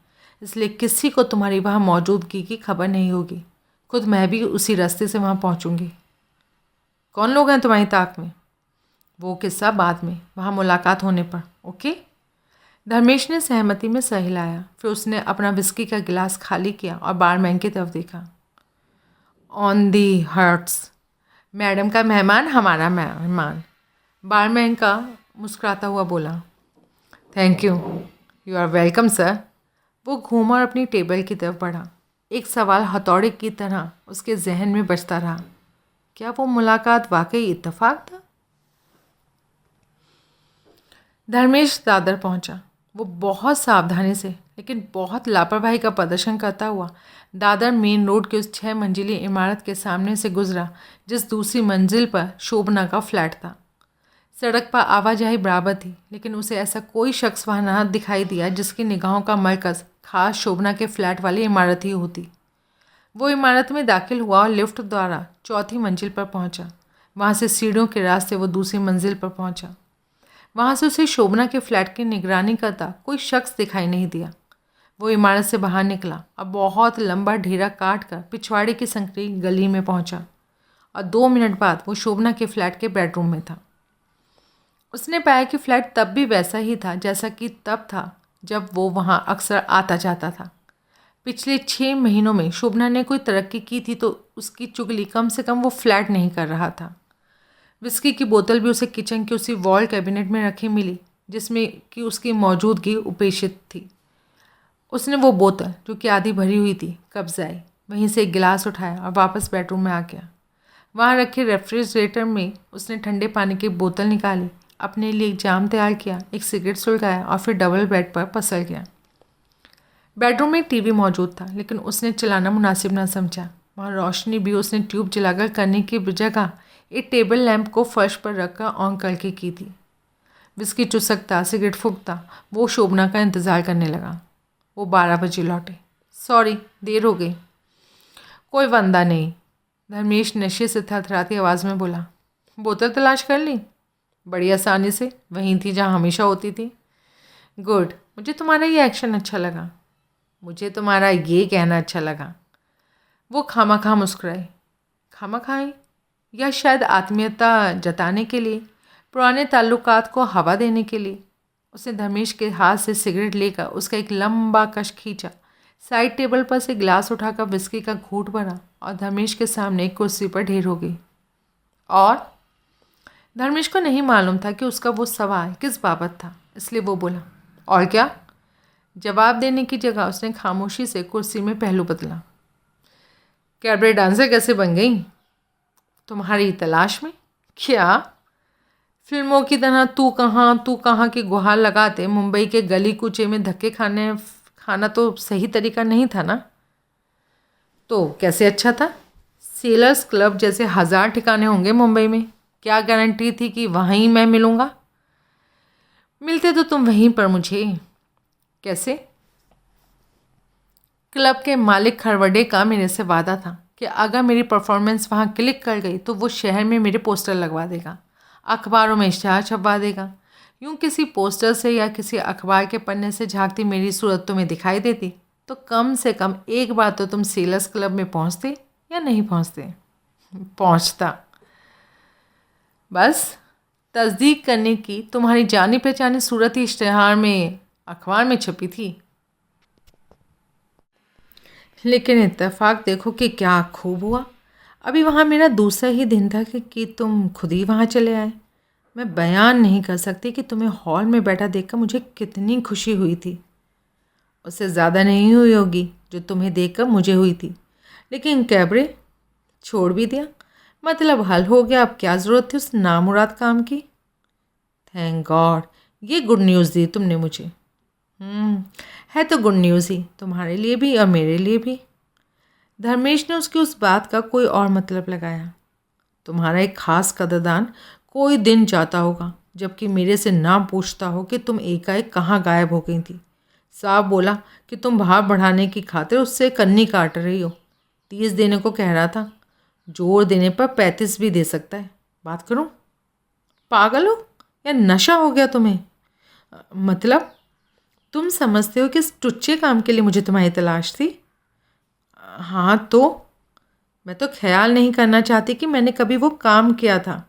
इसलिए किसी को तुम्हारी वहाँ मौजूदगी की खबर नहीं होगी। खुद मैं भी उसी रास्ते से वहाँ पहुँचूँगी। कौन लोग हैं तुम्हारी ताक में? वो किस्सा बाद में, वहाँ मुलाकात होने पर। ओके? धर्मेश ने सहमति में सर हिलाया। फिर उसने अपना विस्की का गिलास खाली किया और बारमैन की तरफ देखा। ऑन दी हर्ट्स, मैडम का मेहमान हमारा मेहमान, बारमैन का मुस्कुराता हुआ बोला। Thank you, you are welcome sir. वो घूमा और अपनी टेबल की तरफ बढ़ा। एक सवाल हथौड़े की तरह उसके जहन में बजता रहा, क्या वो मुलाकात वाकई इत्तेफाक था? धर्मेश दादर पहुंचा। वो बहुत सावधानी से लेकिन बहुत लापरवाही का प्रदर्शन करता हुआ दादर मेन रोड के उस 6 मंजिली इमारत के सामने से गुजरा जिस दूसरी मंजिल पर शोभना का फ्लैट था। सड़क पर आवाजाही बराबर थी, लेकिन उसे ऐसा कोई शख्स वहाँ न दिखाई दिया जिसकी निगाहों का मरकज़ खास शोभना के फ्लैट वाली इमारत ही होती। वो इमारत में दाखिल हुआ और लिफ्ट द्वारा 4थी मंजिल पर पहुंचा। वहाँ से सीढ़ियों के रास्ते वो दूसरी मंजिल पर पहुंचा। वहाँ से उसे शोभना के फ्लैट की निगरानी करता कोई शख्स दिखाई नहीं दिया। वो इमारत से बाहर निकला और बहुत लंबा ढेरा काट कर पिछवाड़े की संकरी गली में पहुंचा और 2 मिनट बाद वो शोभना के फ्लैट के बेडरूम में था। उसने पाया कि फ्लैट तब भी वैसा ही था जैसा कि तब था जब वो वहाँ अक्सर आता जाता था। पिछले 6 महीनों में शोभना ने कोई तरक्की की थी तो उसकी चुगली कम से कम वो फ्लैट नहीं कर रहा था। विस्की की बोतल भी उसे किचन के उसी वॉल कैबिनेट में रखी मिली जिसमें कि उसकी मौजूदगी उपेक्षित थी। उसने वो बोतल, जो कि आधी भरी हुई थी, कब्जाई, वहीं से एक गिलास उठाया और वापस बेडरूम में आ गया। वहाँ रखे रेफ्रिजरेटर में उसने ठंडे पानी की बोतल निकाली, अपने लिए एक जाम तैयार किया, एक सिगरेट सुलगाया और फिर डबल बेड पर पसर गया। बेडरूम में टीवी मौजूद था, लेकिन उसने चलाना मुनासिब न समझा। वहाँ रोशनी भी उसने ट्यूब जलाकर करने की जगह एक टेबल लैंप को फर्श पर रखकर ऑन करके की थी। विस्की चुसकता, सिगरेट फूंकता वो शोभना का इंतज़ार करने लगा। वो 12 बजे लौटे। सॉरी, देर हो गई। कोई वंदा नहीं, धर्मेश नशे से थरथराती आवाज़ में बोला। बोतल तलाश कर ली? बड़ी आसानी से, वहीं थी जहाँ हमेशा होती थी। गुड, मुझे तुम्हारा ये एक्शन अच्छा लगा। मुझे तुम्हारा ये कहना अच्छा लगा। वो खामखा मुस्कुराई। खामखाई या शायद आत्मीयता जताने के लिए, पुराने ताल्लुकात को हवा देने के लिए। उसने धर्मेश के हाथ से सिगरेट लेकर उसका एक लंबा कश खींचा, साइड टेबल पर से गिलास उठाकर विस्की का घूंट भरा और धर्मेश के सामने एक कुर्सी पर ढेर हो गई। और धर्मेश को नहीं मालूम था कि उसका वो सवाल किस बाबत था, इसलिए वो बोला, और क्या? जवाब देने की जगह उसने खामोशी से कुर्सी में पहलू बदला। कैबरे डांसर कैसे बन गई? तुम्हारी तलाश में। क्या? फिल्मों की तरह तू कहाँ की गुहार लगाते मुंबई के गली कूचे में धक्के खाना तो सही तरीका नहीं था ना। तो कैसे अच्छा था? सेलर्स क्लब जैसे 1000 ठिकाने होंगे मुंबई में, क्या गारंटी थी कि वहीं मैं मिलूँगा? मिलते तो तुम वहीं पर मुझे। कैसे? क्लब के मालिक खरवड़े का मेरे से वादा था कि अगर मेरी परफॉर्मेंस वहाँ क्लिक कर गई तो वो शहर में मेरे पोस्टर लगवा देगा, अखबारों में इश्तहार छपवा देगा। यूँ किसी पोस्टर से या किसी अखबार के पन्ने से झांकती मेरी सूरत तुम्हें दिखाई देती तो कम से कम एक बार तो तुम सेलर्स क्लब में पहुँचते या नहीं पहुँचते? पहुँचता। बस तस्दीक करने की तुम्हारी जानी पहचानी सूरत ही इश्तहार में, अखबार में छपी थी। लेकिन इत्तेफाक देखो कि क्या खूब हुआ। अभी वहाँ मेरा दूसरा ही दिन था कि तुम खुद ही वहाँ चले आए। मैं बयान नहीं कर सकती कि तुम्हें हॉल में बैठा देखकर मुझे कितनी खुशी हुई थी। उससे ज़्यादा नहीं हुई होगी जो तुम्हें देखकर मुझे हुई थी। लेकिन कैबरे छोड़ भी दिया, मतलब हल हो गया। अब क्या ज़रूरत थी उस नामुराद काम की? थैंक गॉड, ये गुड न्यूज़ दी तुमने मुझे। है तो गुड न्यूज़ ही, तुम्हारे लिए भी और मेरे लिए भी। धर्मेश ने उसकी उस बात का कोई और मतलब लगाया। तुम्हारा एक खास कदरदान कोई दिन जाता होगा जबकि मेरे से ना पूछता हो कि तुम एकाएक कहाँ गायब हो गई थी। साहब बोला कि तुम भाव बढ़ाने की खातिर उससे कन्नी काट रही हो। 30 देने को कह रहा था, जोर देने पर 35 भी दे सकता है। बात करूं? पागल हो या नशा हो गया तुम्हें? मतलब तुम समझते हो कि इस टुच्चे काम के लिए मुझे तुम्हारी तलाश थी? हाँ तो मैं तो ख्याल नहीं करना चाहती कि मैंने कभी वो काम किया था।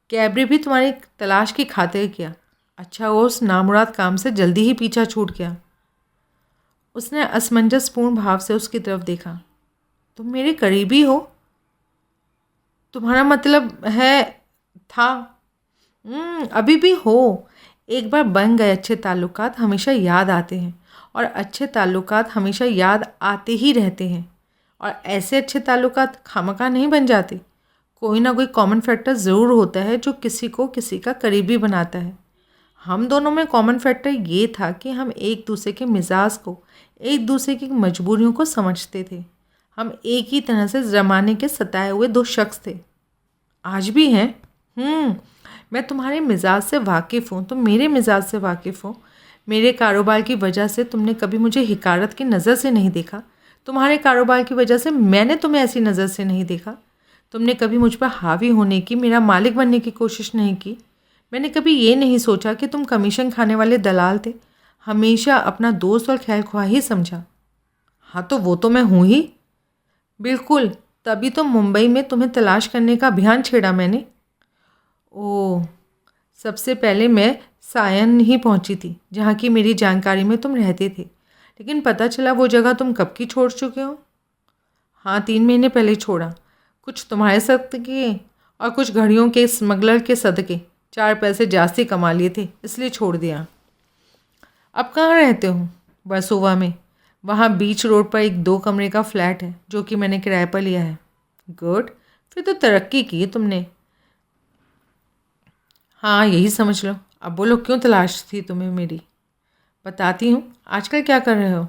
कैबरे भी तुम्हारी तलाश की खातिर किया। अच्छा वो उस नामुराद काम से जल्दी ही पीछा छूट गया। उसने असमंजसपूर्ण भाव से उसकी तरफ देखा। तुम मेरे करीबी हो? तुम्हारा मतलब है था? अभी भी हो। एक बार बन गए अच्छे ताल्लुकात हमेशा याद आते हैं और अच्छे ताल्लुकात हमेशा याद आते ही रहते हैं। और ऐसे अच्छे ताल्लुकात खामखा नहीं बन जाते। कोई ना कोई कॉमन फैक्टर ज़रूर होता है जो किसी को किसी का करीबी बनाता है। हम दोनों में कॉमन फैक्टर ये था कि हम एक दूसरे के मिजाज को, एक दूसरे की मजबूरियों को समझते थे। हम एक ही तरह से ज़माने के सताए हुए दो शख्स थे। आज भी हैं। मैं तुम्हारे मिजाज से वाकिफ़ हूँ, तुम मेरे मिजाज से वाकिफ़ हो। मेरे कारोबार की वजह से तुमने कभी मुझे हिकारत की नज़र से नहीं देखा। तुम्हारे कारोबार की वजह से मैंने तुम्हें ऐसी नज़र से नहीं देखा। तुमने कभी मुझ पर हावी होने की, मेरा मालिक बनने की कोशिश नहीं की। मैंने कभी ये नहीं सोचा कि तुम कमीशन खाने वाले दलाल थे। हमेशा अपना दोस्त और खैर ख्वाह ही समझा। हाँ तो वो तो मैं हूँ ही। बिल्कुल, तभी तो मुंबई में तुम्हें तलाश करने का अभियान छेड़ा मैंने। ओह, सबसे पहले मैं सायन ही पहुंची थी जहाँ की मेरी जानकारी में तुम रहते थे। लेकिन पता चला वो जगह तुम कब की छोड़ चुके हो। हाँ, 3 महीने पहले छोड़ा। कुछ तुम्हारे सदके और कुछ घड़ियों के स्मगलर के सदके 4 पैसे जास्ती कमा लिए थे, इसलिए छोड़ दिया। अब कहाँ रहते हो? बरसोवा में। वहाँ बीच रोड पर एक 2 कमरे का फ्लैट है जो कि मैंने किराए पर लिया है। गुड, फिर तो तरक्की की तुमने। हाँ, यही समझ लो। अब बोलो क्यों तलाश थी तुम्हें मेरी? बताती हूँ। आजकल क्या कर रहे हो?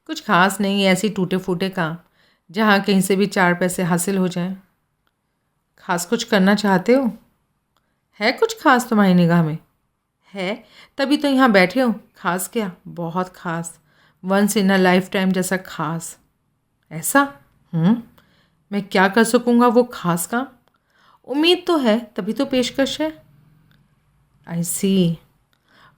कुछ खास नहीं, ऐसी टूटे फूटे काम जहाँ कहीं से भी 4 पैसे हासिल हो जाएं। खास कुछ करना चाहते हो? है कुछ खास तुम्हारी निगाह में? है, तभी तो यहाँ बैठे हो। खास क्या? बहुत खास, once in a lifetime जैसा खास। ऐसा? मैं क्या कर सकूँगा वो खास काम? उम्मीद तो है, तभी तो पेशकश है। आई सी।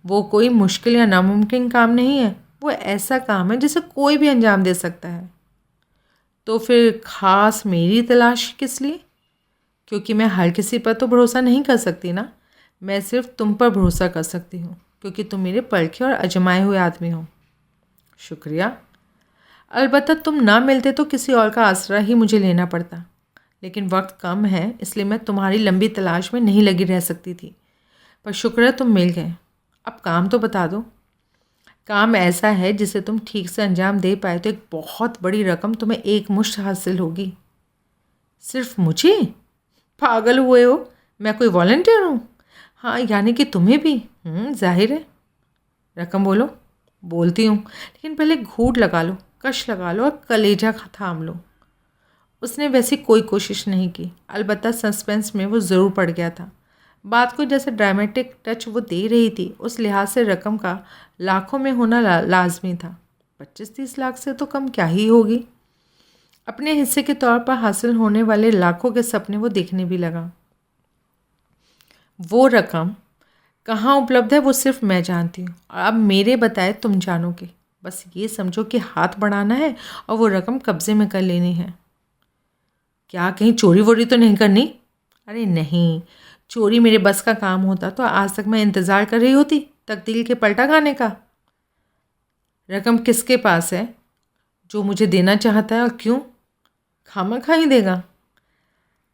वो कोई मुश्किल या नामुमकिन काम नहीं है। वो ऐसा काम है जिसे कोई भी अंजाम दे सकता है। तो फिर खास मेरी तलाश किस लिए? क्योंकि मैं हर किसी पर तो भरोसा नहीं कर सकती ना। मैं सिर्फ तुम पर भरोसा कर सकती हूँ क्योंकि तुम मेरे परखे और आजमाए हुए आदमी हो। शुक्रिया। अलबत्ता तुम ना मिलते तो किसी और का आसरा ही मुझे लेना पड़ता। लेकिन वक्त कम है, इसलिए मैं तुम्हारी लंबी तलाश में नहीं लगी रह सकती थी। पर शुक्र है तुम मिल गए। अब काम तो बता दो। काम ऐसा है जिसे तुम ठीक से अंजाम दे पाए तो एक बहुत बड़ी रकम तुम्हें एक मुश्त हासिल होगी। सिर्फ मुझे? पागल हुए हो? मैं कोई वॉलंटियर हूँ? हाँ, यानी कि तुम्हें भी। जाहिर है। रकम बोलो। बोलती हूँ, लेकिन पहले घूंट लगा लो, कश लगा लो और कलेजा थाम लो। उसने वैसी कोई कोशिश नहीं की, अलबत्ता सस्पेंस में वो ज़रूर पड़ गया था। बात को जैसे ड्रामेटिक टच वो दे रही थी, उस लिहाज से रकम का लाखों में होना लाजमी था। 25-30 लाख से तो कम क्या ही होगी। अपने हिस्से के तौर पर हासिल होने वाले लाखों के सपने वो देखने भी लगा। वो रकम कहाँ उपलब्ध है वो सिर्फ मैं जानती हूँ, और अब मेरे बताए तुम जानोगे। बस ये समझो कि हाथ बढ़ाना है और वो रकम कब्जे में कर लेनी है। क्या कहीं चोरी वोरी तो नहीं करनी? अरे नहीं, चोरी मेरे बस का काम होता तो आज तक मैं इंतज़ार कर रही होती तकदीर के पलटा खाने का। रकम किसके पास है? जो मुझे देना चाहता है। और क्यों? खामखा ही देगा?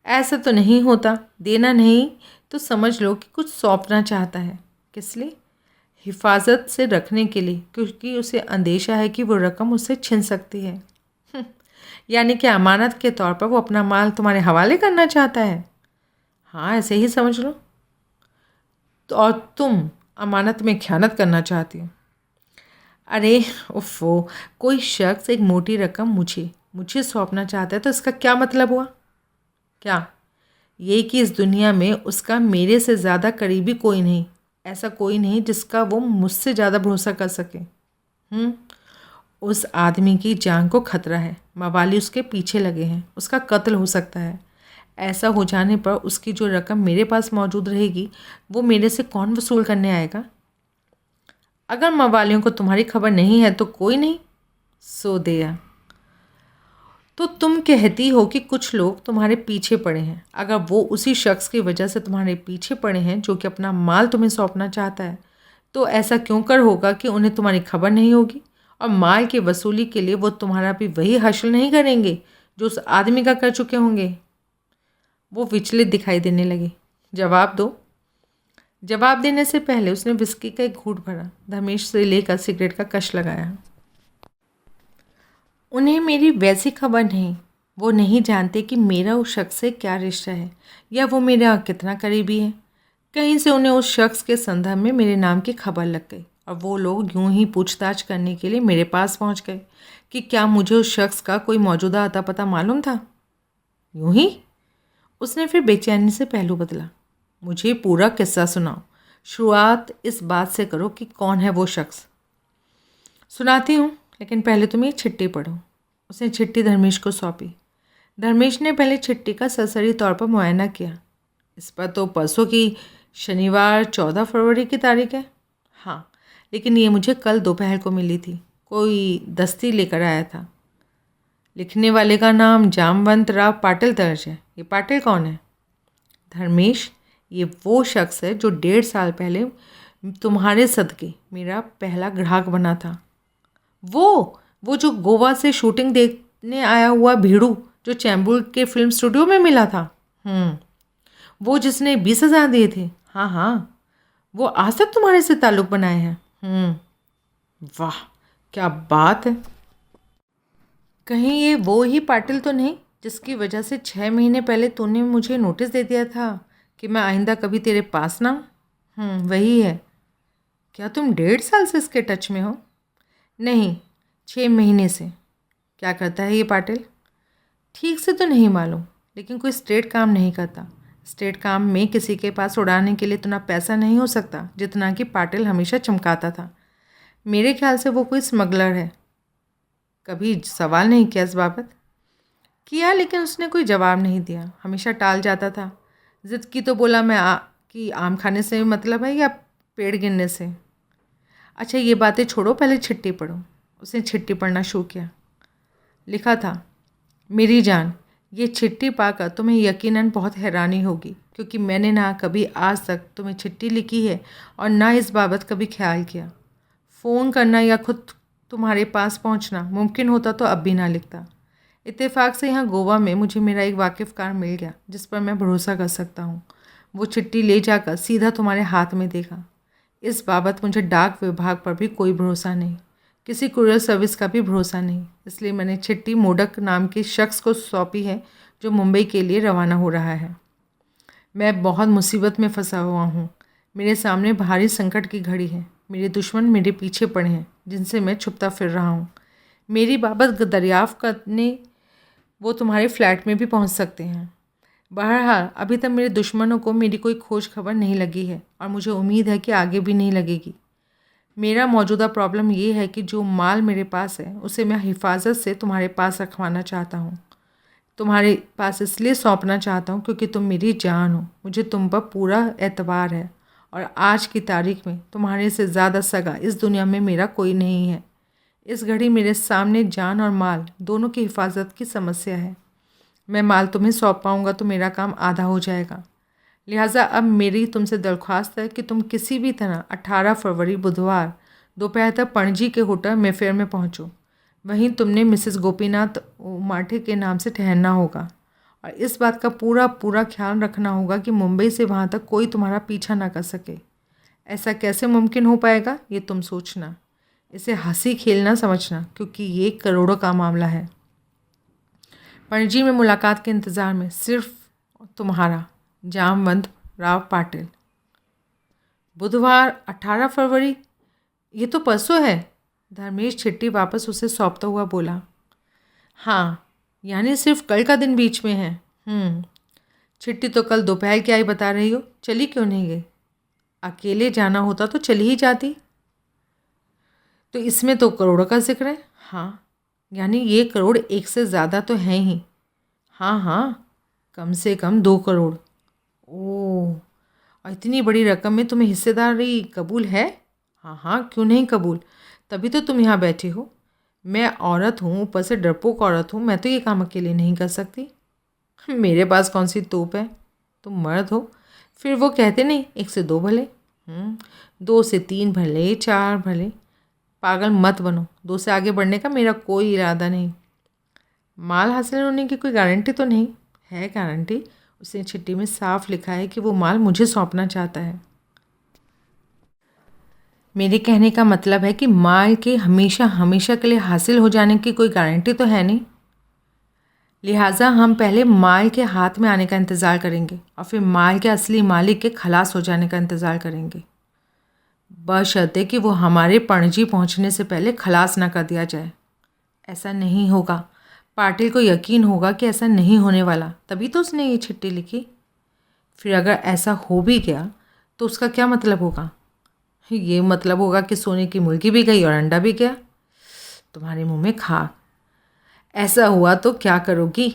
ऐसा तो नहीं होता। देना नहीं तो समझ लो कि कुछ सौंपना चाहता है। किस लिए? हिफाजत से रखने के लिए, क्योंकि उसे अंदेशा है कि वो रकम उससे छिन सकती है। यानी कि अमानत के तौर पर वो अपना माल तुम्हारे हवाले करना चाहता है। हाँ, ऐसे ही समझ लो। तो और तुम अमानत में ख़यानत करना चाहती हो। अरे उफ़ो, कोई शख्स एक मोटी रकम मुझे सौंपना चाहता है तो इसका क्या मतलब हुआ? क्या? ये कि इस दुनिया में उसका मेरे से ज़्यादा करीबी कोई नहीं, ऐसा कोई नहीं जिसका वो मुझसे ज़्यादा भरोसा कर सके। उस आदमी की जान को खतरा है, मवाली उसके पीछे लगे हैं, उसका कत्ल हो सकता है। ऐसा हो जाने पर उसकी जो रकम मेरे पास मौजूद रहेगी वो मेरे से कौन वसूल करने आएगा? अगर मवालियों को तुम्हारी खबर नहीं है तो कोई नहीं। सो दिया। तो तुम कहती हो कि कुछ लोग तुम्हारे पीछे पड़े हैं। अगर वो उसी शख्स की वजह से तुम्हारे पीछे पड़े हैं जो कि अपना माल तुम्हें सौंपना चाहता है, तो ऐसा क्यों कर होगा कि उन्हें तुम्हारी खबर नहीं होगी? और माल की वसूली के लिए वो तुम्हारा भी वही हासिल नहीं करेंगे जो उस आदमी का कर चुके होंगे। वो विचलित दिखाई देने लगे। जवाब दो। जवाब देने से पहले उसने विस्की का एक घूंट भरा, धर्मेश से लेकर सिगरेट का कश लगाया। उन्हें मेरी वैसी खबर नहीं। वो नहीं जानते कि मेरा उस शख्स से क्या रिश्ता है या वो मेरा कितना करीबी है। कहीं से उन्हें उस शख्स के संदर्भ में मेरे नाम की खबर लग गई और वो लोग यूं ही पूछताछ करने के लिए मेरे पास पहुंच गए कि क्या मुझे उस शख्स का कोई मौजूदा अता पता मालूम था। यूं ही? उसने फिर बेचैनी से पहलू बदला। मुझे पूरा किस्सा सुनाओ। शुरुआत इस बात से करो कि कौन है वो शख्स। सुनाती हूँ, लेकिन पहले तुम ये चिट्ठी पढ़ो। उसने चिट्ठी धर्मेश को सौंपी। धर्मेश ने पहले चिट्ठी का सरसरी तौर पर मुआयना किया। इस पर तो परसों की शनिवार 14 फरवरी की तारीख है। हाँ, लेकिन ये मुझे कल दोपहर को मिली थी। कोई दस्ती लेकर आया था। लिखने वाले का नाम जामवंत राव पाटिल दर्ज है। ये पाटिल कौन है? धर्मेश, ये वो शख्स है जो 1.5 साल पहले तुम्हारे सदके मेरा पहला ग्राहक बना था। वो जो गोवा से शूटिंग देखने आया हुआ भीड़ू जो चैम्बूर के फिल्म स्टूडियो में मिला था। वो जिसने 20,000 दिए थे। हाँ हाँ, वो आज तक तुम्हारे से ताल्लुक़ बनाए हैं। वाह, क्या बात है। कहीं ये वो ही पाटिल तो नहीं जिसकी वजह से 6 महीने पहले तूने मुझे नोटिस दे दिया था कि मैं आइंदा कभी तेरे पास ना हूँ? वही है। क्या तुम 1.5 साल से इसके टच में हो? नहीं, 6 महीने से। क्या करता है ये पाटिल? ठीक से तो नहीं मालूम, लेकिन कोई स्ट्रेट काम नहीं करता। स्ट्रेट काम में किसी के पास उड़ाने के लिए इतना पैसा नहीं हो सकता जितना कि पाटिल हमेशा चमकाता था। मेरे ख्याल से वो कोई स्मगलर है। कभी सवाल नहीं किया इस बाबत? किया, लेकिन उसने कोई जवाब नहीं दिया। हमेशा टाल जाता था। ज़िद की तो बोला कि आम खाने से मतलब है या पेड़ गिनने से। अच्छा, ये बातें छोड़ो, पहले चिट्ठी पढ़ो। उसने चिट्ठी पढ़ना शुरू किया। लिखा था, मेरी जान, ये चिट्ठी पाकर तुम्हें यकीनन बहुत हैरानी होगी क्योंकि मैंने ना कभी आज तक तुम्हें चिट्ठी लिखी है और ना इस बाबत कभी ख्याल किया। फ़ोन करना या खुद तुम्हारे पास पहुंचना मुमकिन होता तो अब भी ना लिखता। इत्तेफाक से यहाँ गोवा में मुझे मेरा एक वाकिफ़कार मिल गया जिस पर मैं भरोसा कर सकता हूँ। वो चिट्ठी ले जाकर सीधा तुम्हारे हाथ में देगा। इस बाबत मुझे डाक विभाग पर भी कोई भरोसा नहीं, किसी कुरियर सर्विस का भी भरोसा नहीं। इसलिए मैंने चिट्ठी मोडक नाम के शख्स को सौंपी है जो मुंबई के लिए रवाना हो रहा है। मैं बहुत मुसीबत में फंसा हुआ हूँ। मेरे सामने भारी संकट की घड़ी है। मेरे दुश्मन मेरे पीछे पड़े हैं जिनसे मैं छुपता फिर रहा हूँ। मेरी बाबत दरियाफ्त करने वो तुम्हारे फ्लैट में भी पहुँच सकते हैं। बहरहाल अभी तक मेरे दुश्मनों को मेरी कोई खोज खबर नहीं लगी है और मुझे उम्मीद है कि आगे भी नहीं लगेगी। मेरा मौजूदा प्रॉब्लम ये है कि जो माल मेरे पास है उसे मैं हिफाजत से तुम्हारे पास रखवाना चाहता हूँ। तुम्हारे पास इसलिए सौंपना चाहता हूँ क्योंकि तुम मेरी जान हो। मुझे तुम पर पूरा एतबार है और आज की तारीख में तुम्हारे से ज़्यादा सगा इस दुनिया में मेरा कोई नहीं है। इस घड़ी मेरे सामने जान और माल दोनों की हिफाजत की समस्या है। मैं माल तुम्हें सौंप पाऊँगा तो मेरा काम आधा हो जाएगा। लिहाजा अब मेरी तुमसे दरख्वास्त है कि तुम किसी भी तरह 18 फरवरी बुधवार दोपहर तक पणजी के होटल मेफेयर में पहुँचो। वहीं तुमने मिसेस गोपीनाथ माठे के नाम से ठहरना होगा और इस बात का पूरा पूरा ख्याल रखना होगा कि मुंबई से वहाँ तक कोई तुम्हारा पीछा ना कर सके। ऐसा कैसे मुमकिन हो पाएगा ये तुम सोचना। इसे हंसी खेलना समझना क्योंकि ये करोड़ों का मामला है। पणजी में मुलाकात के इंतज़ार में सिर्फ तुम्हारा जामवंत राव पाटिल। बुधवार 18 फरवरी, ये तो परसों है। धर्मेश चिट्ठी वापस उसे सौंपता हुआ बोला। हाँ, यानी सिर्फ कल का दिन बीच में है। चिट्ठी तो कल दोपहर की आई बता रही हो, चली क्यों नहीं गई? अकेले जाना होता तो चली ही जाती। तो इसमें तो करोड़ों का जिक्र है। हाँ, यानी ये करोड़ एक से ज़्यादा तो हैं ही। हाँ, कम से कम 2 करोड़। ओह, और इतनी बड़ी रकम में तुम्हें हिस्सेदारी कबूल है? हाँ, क्यों नहीं कबूल, तभी तो तुम यहाँ बैठे हो। मैं औरत हूँ, ऊपर से डरपोक औरत हूँ। मैं तो ये काम अकेले नहीं कर सकती। मेरे पास कौन सी तोप है? तुम मर्द हो। फिर वो कहते नहीं 1 से 2 भले, 2 से 3 भले, 4 भले। पागल मत बनो। 2 से आगे बढ़ने का मेरा कोई इरादा नहीं। माल हासिल होने की कोई गारंटी तो नहीं है? गारंटी? उसने चिट्ठी में साफ लिखा है कि वो माल मुझे सौंपना चाहता है। मेरे कहने का मतलब है कि माल के हमेशा हमेशा के लिए हासिल हो जाने की कोई गारंटी तो है नहीं। लिहाजा हम पहले माल के हाथ में आने का इंतज़ार करेंगे और फिर माल के असली मालिक के खलास हो जाने का इंतज़ार करेंगे, बशर्ते कि वो हमारे पणजी पहुंचने से पहले खलास ना कर दिया जाए। ऐसा नहीं होगा। पाटिल को यकीन होगा कि ऐसा नहीं होने वाला, तभी तो उसने ये चिट्ठी लिखी। फिर अगर ऐसा हो भी गया तो उसका क्या मतलब होगा? ये मतलब होगा कि सोने की मुर्गी भी गई और अंडा भी गया। तुम्हारे मुंह में खाक। ऐसा हुआ तो क्या करोगी?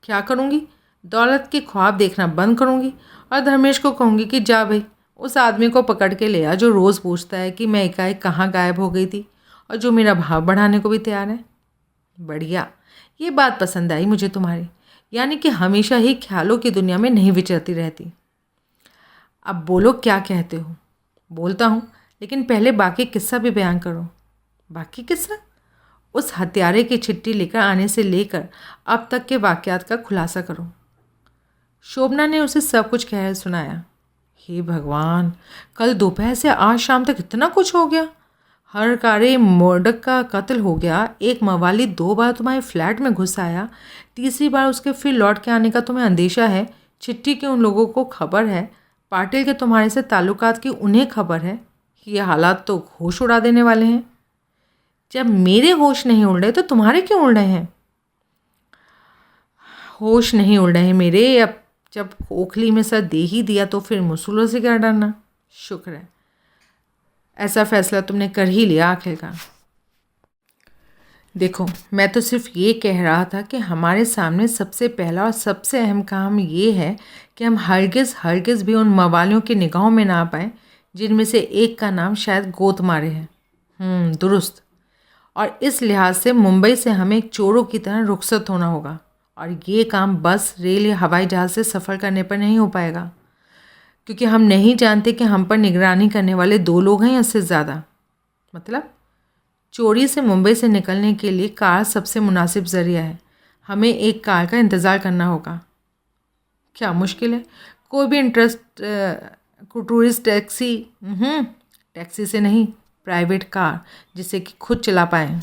क्या करूँगी? दौलत के ख्वाब देखना बंद करूँगी और धर्मेश को कहूँगी कि जा भाई उस आदमी को पकड़ के ले आ जो रोज़ पूछता है कि मैं एकाएक कहाँ गायब हो गई थी और जो मेरा भाव बढ़ाने को भी तैयार है। बढ़िया, ये बात पसंद आई मुझे तुम्हारी, यानी कि हमेशा ही ख्यालों की दुनिया में नहीं विचरती रहती। अब बोलो क्या कहते हो? बोलता हूँ, लेकिन पहले बाकी किस्सा भी बयान करो। बाकी किस्सा? उस हत्यारे की चिट्ठी लेकर आने से लेकर अब तक के वाक़यात का खुलासा करो। शोभना ने उसे सब कुछ कह सुनाया। हे भगवान, कल दोपहर से आज शाम तक इतना कुछ हो गया। हरकारे मोडक का कत्ल हो गया। एक मवाली 2 बार तुम्हारे फ्लैट में घुस आया। तीसरी बार उसके फिर लौट के आने का तुम्हें अंदेशा है। चिट्ठी के उन लोगों को खबर है। पाटिल के तुम्हारे से ताल्लुकात की उन्हें खबर है। ये हालात तो होश उड़ा देने वाले हैं। जब मेरे होश नहीं उड़ रहे तो तुम्हारे क्यों उड़ रहे हैं? होश नहीं उड़ रहे हैं मेरे। अब जब खोखली में सर दे ही दिया तो फिर मुसूलों से क्या डरना। शुक्र है ऐसा फैसला तुमने कर ही लिया आखिरकार। देखो, मैं तो सिर्फ ये कह रहा था कि हमारे सामने सबसे पहला और सबसे अहम काम ये है कि हम हरगिज़ भी उन मवालियों की निगाहों में ना पाएँ जिनमें से एक का नाम शायद गोतमारे है। दुरुस्त। और इस लिहाज से मुंबई से हमें एक चोरों की तरह रुखसत होना होगा और ये काम बस, रेल या हवाई जहाज़ से सफ़र करने पर नहीं हो पाएगा, क्योंकि हम नहीं जानते कि हम पर निगरानी करने वाले 2 लोग हैं या इससे ज़्यादा। मतलब चोरी से मुंबई से निकलने के लिए कार सबसे मुनासिब ज़रिया है। हमें एक कार का इंतज़ार करना होगा। क्या मुश्किल है? कोई भी इंटरेस्ट टूरिस्ट टैक्सी? टैक्सी से नहीं, प्राइवेट कार जिसे कि खुद चला पाएँ।